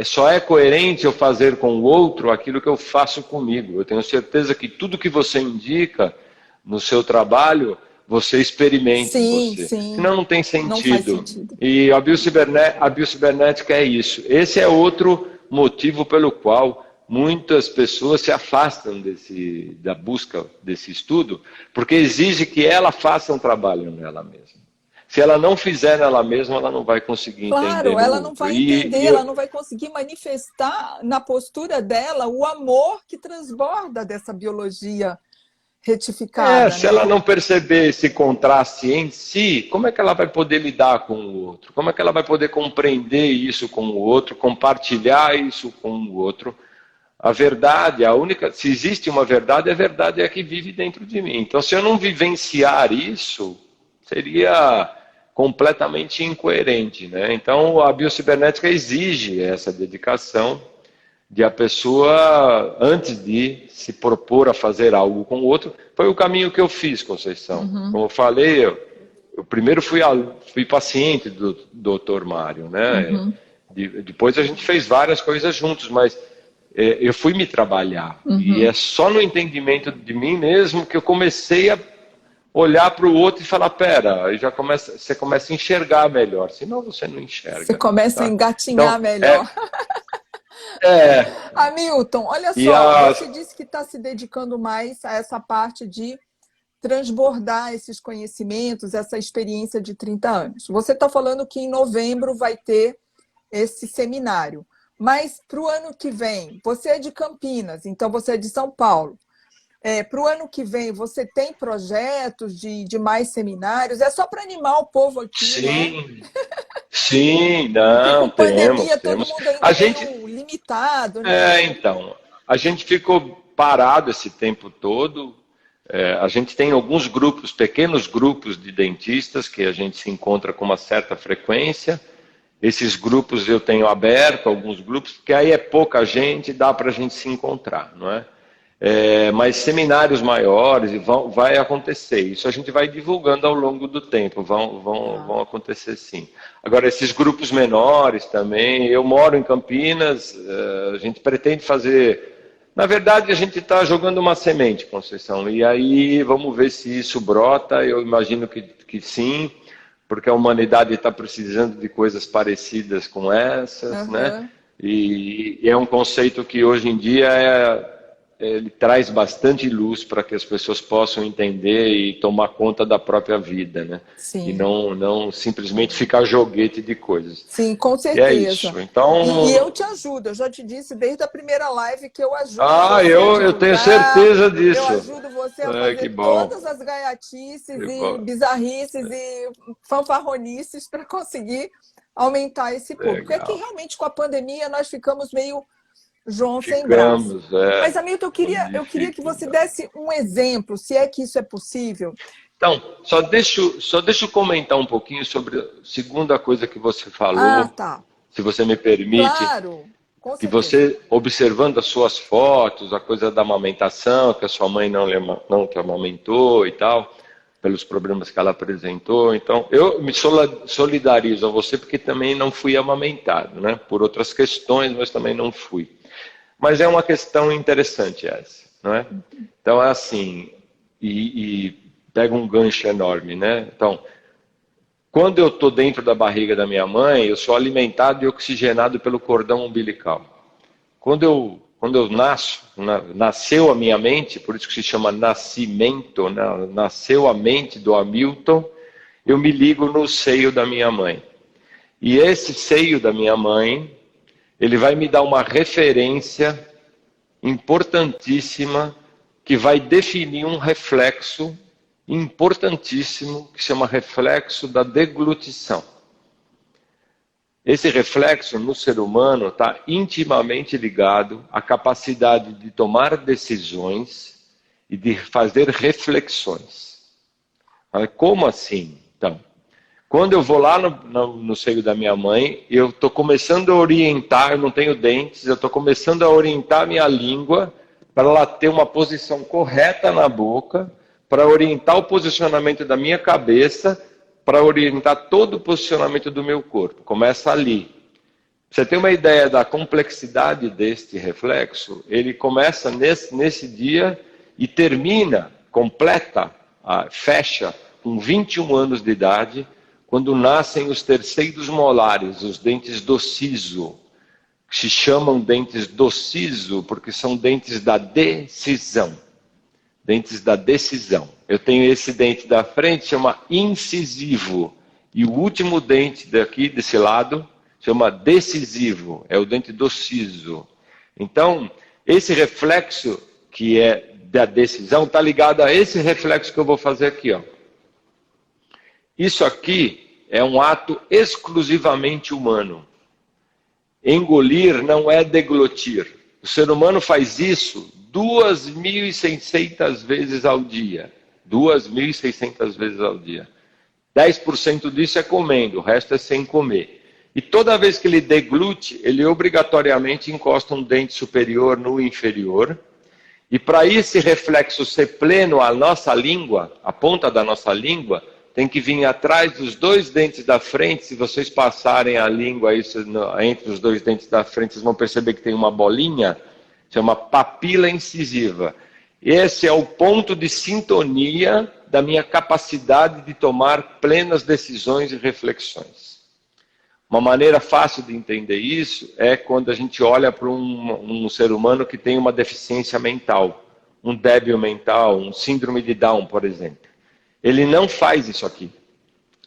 só é coerente eu fazer com o outro aquilo que eu faço comigo. Eu tenho certeza que tudo que você indica no seu trabalho, você experimenta em você. Sim. Senão não tem sentido. Não faz sentido. E a biocibernética é isso. Esse é outro motivo pelo qual muitas pessoas se afastam da busca desse estudo, porque exige que ela faça um trabalho nela mesma. Se ela não fizer nela mesma, ela não vai conseguir entender. Claro, ela não vai entender, ela não vai conseguir manifestar na postura dela o amor que transborda dessa biologia retificada. Se ela não perceber esse contraste em si, como é que ela vai poder lidar com o outro? Como é que ela vai poder compreender isso com o outro, compartilhar isso com o outro? A verdade, se existe uma verdade, a verdade é a que vive dentro de mim. Então, se eu não vivenciar isso, seria completamente incoerente, né? Então, a biocibernética exige essa dedicação de a pessoa, antes de se propor a fazer algo com o outro, foi o caminho que eu fiz, Conceição. Uhum. Como eu falei, eu primeiro fui paciente do Dr. Mário, né? Uhum. Depois a gente fez várias coisas juntos, mas eu fui me trabalhar. Uhum. E é só no entendimento de mim mesmo que eu comecei a olhar para o outro e falar, pera, aí você começa a enxergar melhor, senão você não enxerga. Você começa a engatinhar melhor. Hamilton, olha só, você disse que está se dedicando mais a essa parte de transbordar esses conhecimentos, essa experiência de 30 anos. Você está falando que em novembro vai ter esse seminário, mas para o ano que vem, você é de Campinas, então você é de São Paulo. Para o ano que vem, você tem projetos de mais seminários? É só para animar o povo aqui, sim, né? Sim, não, com pandemia, temos. Todo mundo ainda meio limitado, né? Então, a gente ficou parado esse tempo todo. A gente tem alguns grupos, pequenos grupos de dentistas que a gente se encontra com uma certa frequência. Esses grupos eu tenho aberto, alguns grupos, porque aí é pouca gente, dá para a gente se encontrar, não é? Mas seminários maiores vai acontecer. Isso a gente vai divulgando ao longo do tempo, vão acontecer sim. Agora, esses grupos menores também, eu moro em Campinas, a gente pretende fazer... Na verdade, a gente está jogando uma semente, Conceição, e aí vamos ver se isso brota, eu imagino que sim, porque a humanidade está precisando de coisas parecidas com essas, né? E é um conceito que hoje em dia ele traz bastante luz para que as pessoas possam entender e tomar conta da própria vida, né? Sim. E não simplesmente ficar joguete de coisas. Sim, com certeza. E é isso. Então... E eu te ajudo, eu já te disse desde a primeira live que eu ajudo eu tenho certeza disso. Eu ajudo você a fazer todas as gaiatices e bizarrices e fanfarronices para conseguir aumentar esse público. Porque aqui realmente com a pandemia nós ficamos meio... João sem braço. Mas, Hamilton, eu queria que você desse um exemplo, se é que isso é possível. Então, só deixa eu comentar um pouquinho sobre a segunda coisa que você falou, se você me permite. Claro, com certeza. Que você, observando as suas fotos, a coisa da amamentação, que a sua mãe não te amamentou e tal, pelos problemas que ela apresentou. Então, eu me solidarizo a você porque também não fui amamentado, né? Por outras questões, mas também não fui. Mas é uma questão interessante essa, não é? Então, é assim, e pega um gancho enorme, né? Então, quando eu estou dentro da barriga da minha mãe, eu sou alimentado e oxigenado pelo cordão umbilical. Quando eu nasço, nasceu a minha mente, por isso que se chama nascimento, né? Nasceu a mente do Hamilton, eu me ligo no seio da minha mãe. E esse seio da minha mãe, ele vai me dar uma referência importantíssima que vai definir um reflexo importantíssimo que se chama reflexo da deglutição. Esse reflexo no ser humano está intimamente ligado à capacidade de tomar decisões e de fazer reflexões. Como assim? Então, quando eu vou lá no seio da minha mãe, eu estou começando a orientar, eu não tenho dentes, eu estou começando a orientar minha língua para ela ter uma posição correta na boca, para orientar o posicionamento da minha cabeça, para orientar todo o posicionamento do meu corpo. Começa ali. Você tem uma ideia da complexidade deste reflexo? Ele começa nesse dia e termina, completa, fecha com 21 anos de idade, quando nascem os terceiros molares, os dentes do siso, que se chamam dentes do siso porque são dentes da decisão. Dentes da decisão. Eu tenho esse dente da frente, chama incisivo. E o último dente daqui, desse lado, chama decisivo. É o dente do siso. Então, esse reflexo, que é da decisão, está ligado a esse reflexo que eu vou fazer aqui, ó. Isso aqui é um ato exclusivamente humano. Engolir não é deglutir. O ser humano faz isso 2.600 vezes ao dia. 2.600 vezes ao dia. 10% disso é comendo, o resto é sem comer. E toda vez que ele deglute, ele obrigatoriamente encosta um dente superior no inferior. E para esse reflexo ser pleno, a nossa língua, a ponta da nossa língua, tem que vir atrás dos dois dentes da frente. Se vocês passarem a língua aí, entre os dois dentes da frente, vocês vão perceber que tem uma bolinha, chama papila incisiva. Esse é o ponto de sintonia da minha capacidade de tomar plenas decisões e reflexões. Uma maneira fácil de entender isso é quando a gente olha para um ser humano que tem uma deficiência mental, um débil mental, um síndrome de Down, por exemplo. Ele não faz isso aqui.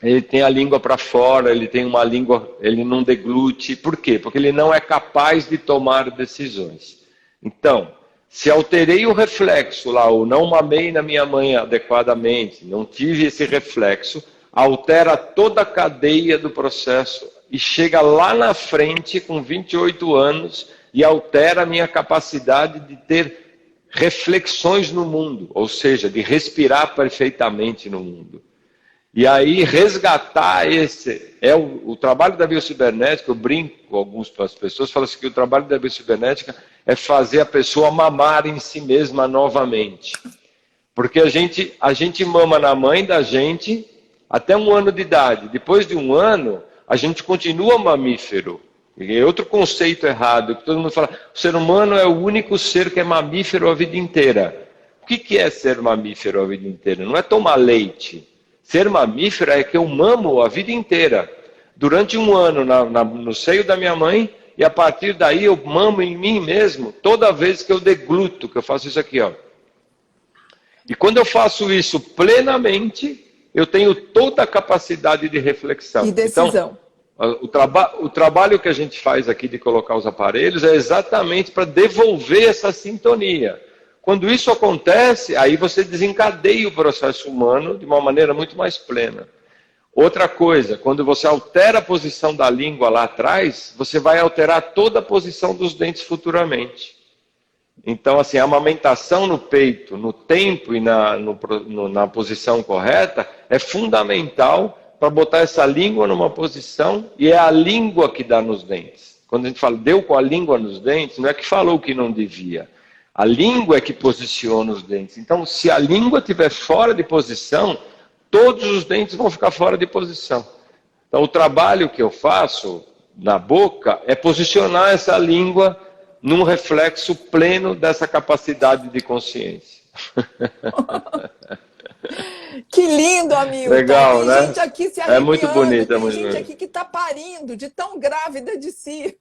Ele tem a língua para fora, ele tem uma língua, ele não deglute. Por quê? Porque ele não é capaz de tomar decisões. Então, se alterei o reflexo lá, ou não mamei na minha mãe adequadamente, não tive esse reflexo, altera toda a cadeia do processo e chega lá na frente com 28 anos e altera a minha capacidade de ter reflexões no mundo, ou seja, de respirar perfeitamente no mundo. E aí resgatar esse é o trabalho da biocibernética. Eu brinco com algumas pessoas, falo assim que o trabalho da biocibernética é fazer a pessoa mamar em si mesma novamente. Porque a gente mama na mãe da gente até 1 ano de idade. Depois de 1 ano, a gente continua mamífero. E é outro conceito errado, que todo mundo fala, o ser humano é o único ser que é mamífero a vida inteira. O que é ser mamífero a vida inteira? Não é tomar leite. Ser mamífero é que eu mamo a vida inteira. Durante 1 ano no seio da minha mãe, e a partir daí eu mamo em mim mesmo, toda vez que eu degluto, que eu faço isso aqui, ó. E quando eu faço isso plenamente, eu tenho toda a capacidade de reflexão. E decisão. Então, o trabalho que a gente faz aqui de colocar os aparelhos é exatamente para devolver essa sintonia. Quando isso acontece, aí você desencadeia o processo humano de uma maneira muito mais plena. Outra coisa, quando você altera a posição da língua lá atrás, você vai alterar toda a posição dos dentes futuramente. Então, assim, a amamentação no peito, no tempo e na posição correta, é fundamental para botar essa língua numa posição, e é a língua que dá nos dentes. Quando a gente fala, deu com a língua nos dentes, não é que falou que não devia. A língua é que posiciona os dentes. Então, se a língua estiver fora de posição, todos os dentes vão ficar fora de posição. Então, o trabalho que eu faço na boca é posicionar essa língua num reflexo pleno dessa capacidade de consciência. Que lindo, Hamilton. Legal, tem né? Gente aqui se arrepiando, é muito bonito, tem muito gente bonito. aqui que está parindo, de tão grávida de si.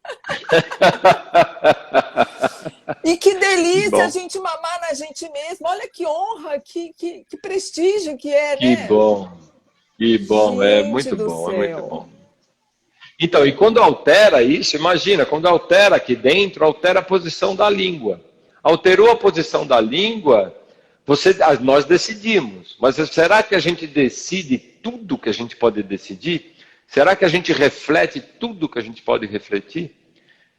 E que delícia a gente mamar na gente mesmo. Olha que honra, que prestígio que é, que né? Bom, que bom, gente é muito do bom, céu. é muito bom. Então, e quando altera isso, imagina, quando altera aqui dentro, altera a posição da língua. Alterou a posição da língua, nós decidimos. Mas será que a gente decide tudo que a gente pode decidir? Será que a gente reflete tudo que a gente pode refletir?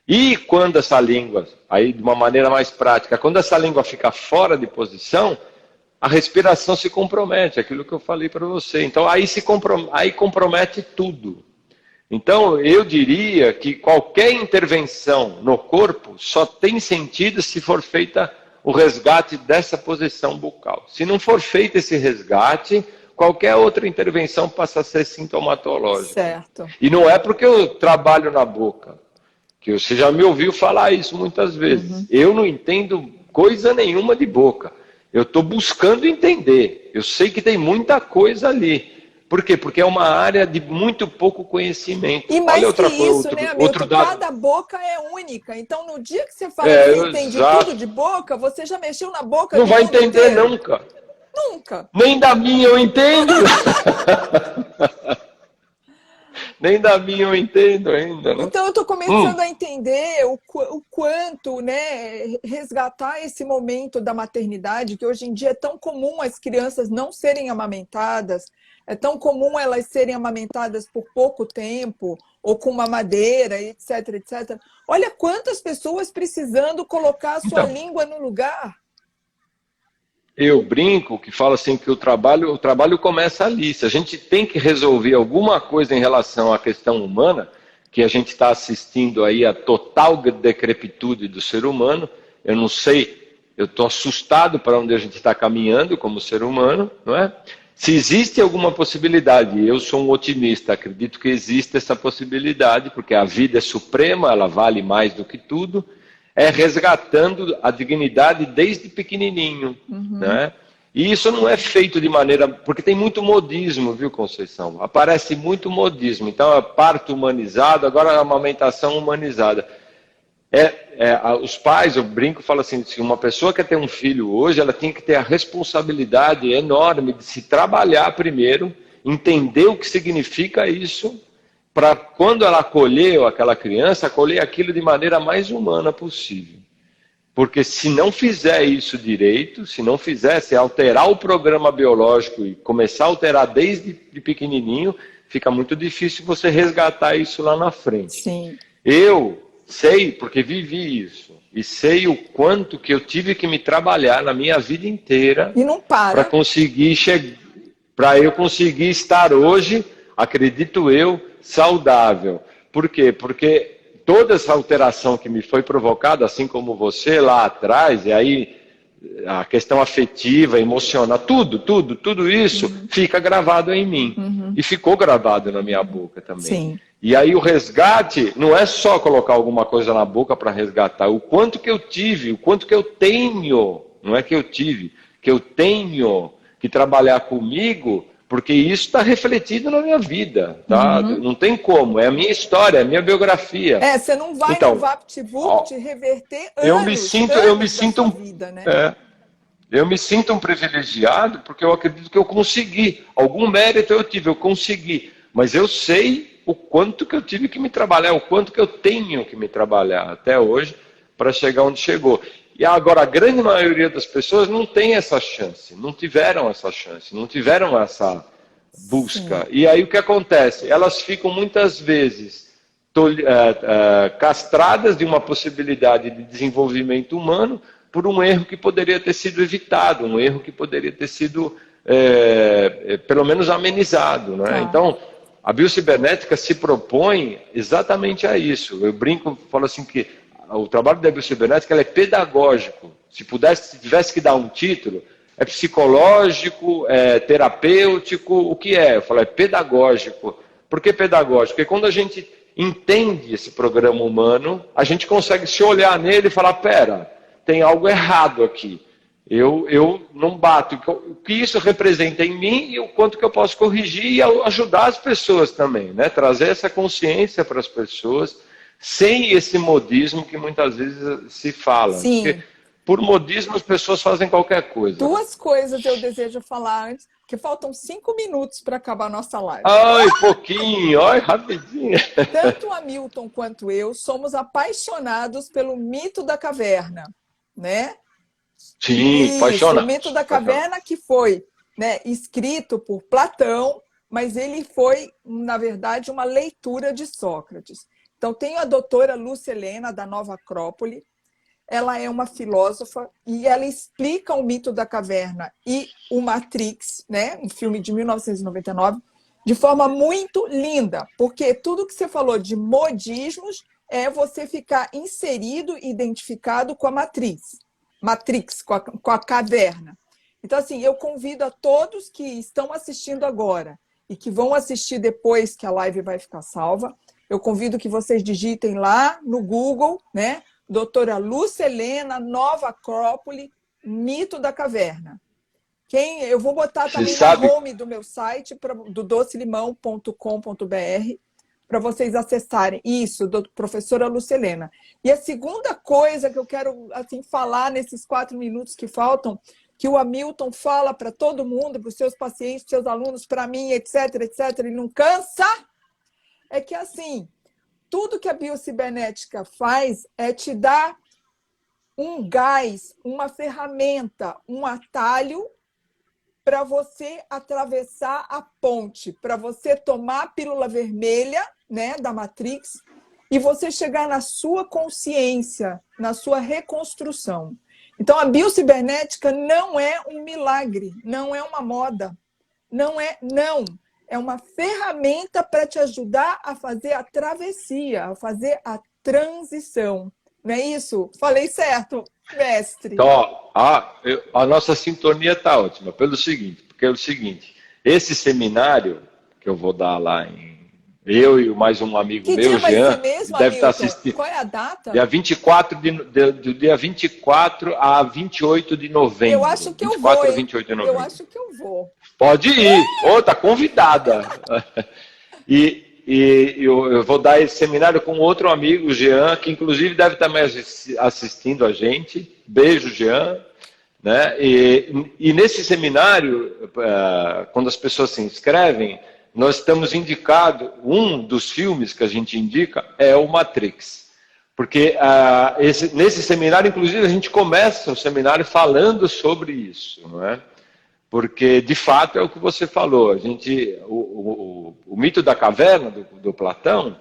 E quando essa língua, aí de uma maneira mais prática, quando essa língua fica fora de posição, a respiração se compromete, aquilo que eu falei para você. Então aí compromete tudo. Então, eu diria que qualquer intervenção no corpo só tem sentido se for feita o resgate dessa posição bucal. Se não for feito esse resgate, qualquer outra intervenção passa a ser sintomatológica. Certo. E não é porque eu trabalho na boca, que você já me ouviu falar isso muitas vezes. Eu não entendo coisa nenhuma de boca. Eu estou buscando entender. Eu sei que tem muita coisa ali. Por quê? Porque é uma área de muito pouco conhecimento. E mais Olha outra que coisa, isso, né, Hamilton? Cada boca é única. Então, no dia que você fala que você entende tudo de boca, você já mexeu na boca não do vai mundo entender inteiro. nunca. Nunca. Nem da minha eu entendo. Nem da minha eu entendo ainda. Né? Então, eu estou começando a entender o quanto, né, resgatar esse momento da maternidade, que hoje em dia é tão comum as crianças não serem amamentadas, é tão comum elas serem amamentadas por pouco tempo, ou com mamadeira, etc, etc. Olha quantas pessoas precisando colocar a sua língua no lugar. Eu brinco que falo assim que o trabalho começa ali. Se a gente tem que resolver alguma coisa em relação à questão humana, que a gente está assistindo aí a total decrepitude do ser humano, eu não sei, eu estou assustado para onde a gente está caminhando como ser humano, não é? Se existe alguma possibilidade, eu sou um otimista, acredito que existe essa possibilidade, porque a vida é suprema, ela vale mais do que tudo, é resgatando a dignidade desde pequenininho, né? E isso não é feito de maneira... Porque tem muito modismo, viu, Conceição? Aparece muito modismo. Então, é parto humanizado, agora a amamentação humanizada. Os pais, eu brinco, falo assim, se uma pessoa quer ter um filho hoje, ela tem que ter a responsabilidade enorme de se trabalhar primeiro, entender o que significa isso, para quando ela acolher aquela criança, acolher aquilo de maneira mais humana possível. Porque se não fizer isso direito, se não fizer, se alterar o programa biológico e começar a alterar desde pequenininho, fica muito difícil você resgatar isso lá na frente. Sim. Eu sei, porque vivi isso, e sei o quanto que eu tive que me trabalhar na minha vida inteira para conseguir para eu conseguir estar hoje, acredito eu, saudável. Por quê? Porque toda essa alteração que me foi provocada, assim como você lá atrás, e aí a questão afetiva, emocional, tudo isso fica gravado em mim. E ficou gravado na minha boca também. Sim. E aí o resgate não é só colocar alguma coisa na boca para resgatar, o quanto que eu tive, o quanto que eu tenho, não é que eu tive, que eu tenho que trabalhar comigo, porque isso está refletido na minha vida, tá? Não tem como, é a minha história, é a minha biografia. Você não vai no VaptVupt reverter anos, eu me sinto vida, né? Eu me sinto um privilegiado porque eu acredito que eu consegui. Algum mérito eu tive, eu consegui. Mas eu sei o quanto que eu tive que me trabalhar, o quanto que eu tenho que me trabalhar até hoje para chegar onde chegou. E agora, a grande maioria das pessoas não tem essa chance, não tiveram essa chance, não tiveram essa busca. Sim. E aí o que acontece? Elas ficam muitas vezes castradas de uma possibilidade de desenvolvimento humano por um erro que poderia ter sido evitado, um erro que poderia ter sido, pelo menos, amenizado. Né? Então, a biocibernética se propõe exatamente a isso. Eu brinco, falo assim que o trabalho da biocibernética é pedagógico. Se tivesse que dar um título, É psicológico? É terapêutico? O que é? Eu falo, é pedagógico. Por que pedagógico? Porque quando a gente entende esse programa humano, a gente consegue se olhar nele e falar, pera, tem algo errado aqui. Eu não bato. O que isso representa em mim e o quanto que eu posso corrigir e ajudar as pessoas também, né? Trazer essa consciência para as pessoas, sem esse modismo que muitas vezes se fala. Sim. Porque por modismo as pessoas fazem qualquer coisa. Duas coisas eu desejo falar antes, que faltam 5 minutos para acabar a nossa live. Ai, pouquinho, ai, rapidinho. Tanto o Hamilton quanto eu somos apaixonados pelo mito da caverna, né? Sim, apaixonado. O mito da caverna que foi, né, escrito por Platão, mas ele foi, na verdade, uma leitura de Sócrates. Então, tem a doutora Lúcia Helena, da Nova Acrópole. Ela é uma filósofa e ela explica o mito da caverna e o Matrix, né, um filme de 1999, de forma muito linda, porque tudo que você falou de modismos é você ficar inserido, identificado com a Matrix, com a caverna. Então, assim, eu convido a todos que estão assistindo agora e que vão assistir depois que a live vai ficar salva, eu convido que vocês digitem lá no Google, né? Doutora Lúcia Helena, Nova Acrópole, Mito da Caverna. Eu vou botar também na home do meu site, do docelimão.com.br, para vocês acessarem. Isso, professora Lúcia Helena. E a segunda coisa que eu quero assim, falar nesses 4 minutos que faltam, que o Hamilton fala para todo mundo, para os seus pacientes, para os seus alunos, para mim, etc, ele não cansa, é que assim, tudo que a biocibernética faz é te dar um gás, uma ferramenta, um atalho para você atravessar a ponte, para você tomar a pílula vermelha, né, da Matrix, e você chegar na sua consciência, na sua reconstrução. Então, a biocibernética não é um milagre, não é uma moda, não. É uma ferramenta para te ajudar a fazer a travessia, a fazer a transição. Não é isso? Falei certo, mestre? Então, a nossa sintonia está ótima, porque é o seguinte, esse seminário que eu vou dar lá eu e mais um amigo meu, Jean, mesmo, deve estar assistindo. Qual é a data? Dia 24 do dia 24 a 28 de novembro. Eu acho que 24 eu vou. A 28 de novembro. Eu acho que eu vou. Pode ir. Tá convidada. E eu vou dar esse seminário com outro amigo, Jean, que inclusive deve estar me assistindo a gente. Beijo, Jean. Né? E nesse seminário, quando as pessoas se inscrevem, nós estamos indicado, um dos filmes que a gente indica é o Matrix. Porque nesse seminário, inclusive, a gente começa o seminário falando sobre isso, não é? Porque, de fato, é o que você falou. O mito da caverna, do Platão,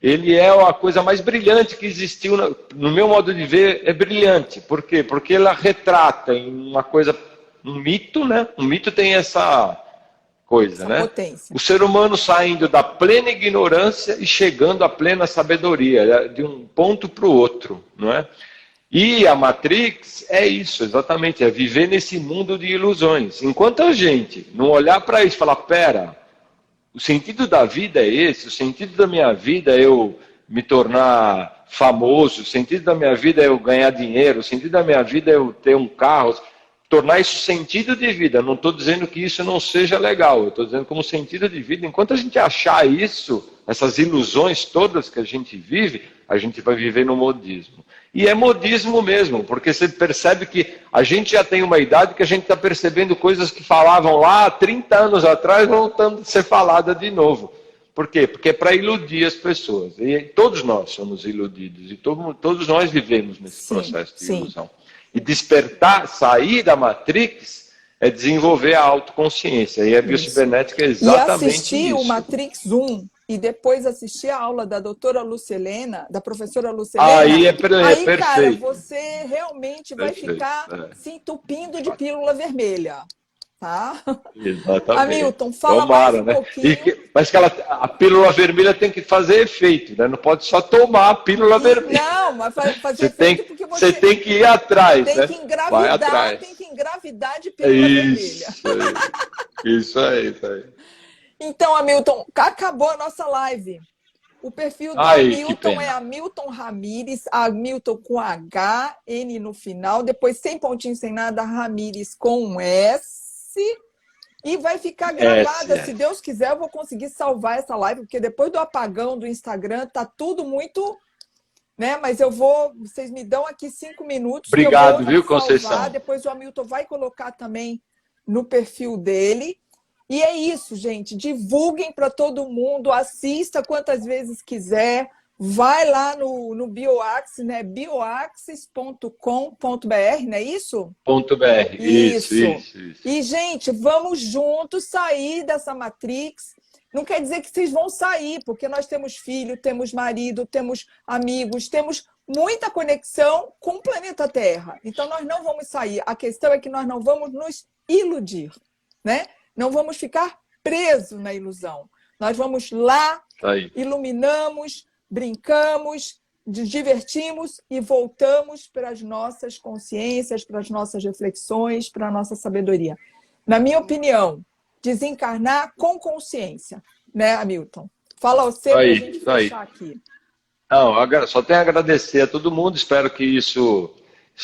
ele é a coisa mais brilhante que existiu, no meu modo de ver, é brilhante. Por quê? Porque ela retrata em uma coisa, um mito, né? Um mito tem essa coisa, né? Potência. O ser humano saindo da plena ignorância e chegando à plena sabedoria, de um ponto para o outro, não é? E a Matrix é isso, exatamente, é viver nesse mundo de ilusões. Enquanto a gente não olhar para isso e falar, pera, o sentido da vida é esse, o sentido da minha vida é eu me tornar famoso, o sentido da minha vida é eu ganhar dinheiro, o sentido da minha vida é eu ter um carro, tornar isso sentido de vida. Não estou dizendo que isso não seja legal, eu estou dizendo como sentido de vida. Enquanto a gente achar isso, essas ilusões todas que a gente vive, a gente vai viver no modismo. E é modismo mesmo, porque você percebe que a gente já tem uma idade que a gente está percebendo coisas que falavam lá há 30 anos atrás, voltando a ser falada de novo. Por quê? Porque é para iludir as pessoas. E todos nós somos iludidos, e todos nós vivemos nesse processo de ilusão. E despertar, sair da Matrix, é desenvolver a autoconsciência. E a biocibernética é exatamente isso. E assistir o Matrix 1 e depois assistir a aula da doutora Lúcia Helena, da professora Lúcia Helena, aí perfeito. Cara, você realmente vai ficar se entupindo de pílula vermelha. Tá? Exatamente. Hamilton, fala mais um pouquinho. Mas que a pílula vermelha tem que fazer efeito, né? Não pode só tomar a pílula vermelha. Não, mas fazer efeito porque você tem que ir atrás. Tem que engravidar, gravidade e pílula vermelha. Isso aí, isso aí. Então, Hamilton, acabou a nossa live. O perfil do Hamilton é Hamilton Ramires, Hamilton com H, N no final, depois sem pontinho, sem nada, Ramires com um S. E vai ficar gravada, se Deus quiser, eu vou conseguir salvar essa live, porque depois do apagão do Instagram, tá tudo muito... Né? Mas vocês me dão aqui 5 minutos. Obrigado, que eu vou viu, Conceição? Depois o Hamilton vai colocar também no perfil dele. E é isso, gente. Divulguem para todo mundo, assista quantas vezes quiser. Vai lá no Bioaxis, né? bioaxis.com.br, não é isso? .br, isso. E, gente, vamos juntos sair dessa Matrix. Não quer dizer que vocês vão sair, porque nós temos filho, temos marido, temos amigos, temos muita conexão com o planeta Terra. Então, nós não vamos sair. A questão é que nós não vamos nos iludir, né? Não vamos ficar presos na ilusão. Nós vamos lá, iluminamos, brincamos, nos divertimos e voltamos para as nossas consciências, para as nossas reflexões, para a nossa sabedoria. Na minha opinião, desencarnar com consciência, né, Hamilton? Fala o seu para a gente fechar aqui. Não, só tenho a agradecer a todo mundo, espero que isso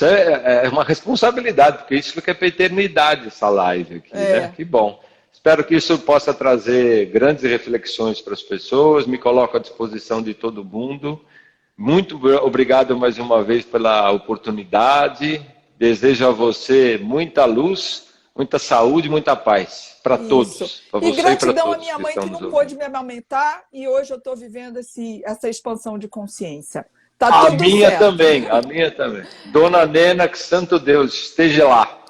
é uma responsabilidade, porque isso fica para a eternidade, essa live aqui, né? Que bom. Espero que isso possa trazer grandes reflexões para as pessoas, me coloco à disposição de todo mundo. Muito obrigado mais uma vez pela oportunidade, desejo a você muita luz, muita saúde, muita paz para todos. Pra você e gratidão e à minha mãe que não pôde me amamentar e hoje eu estou vivendo essa expansão de consciência. Tá tudo certo. A minha também. Dona Nena, que santo Deus esteja lá,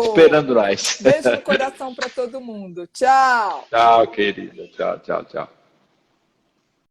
esperando nós. Beijo no coração para todo mundo. Tchau. Tchau, querida. Tchau.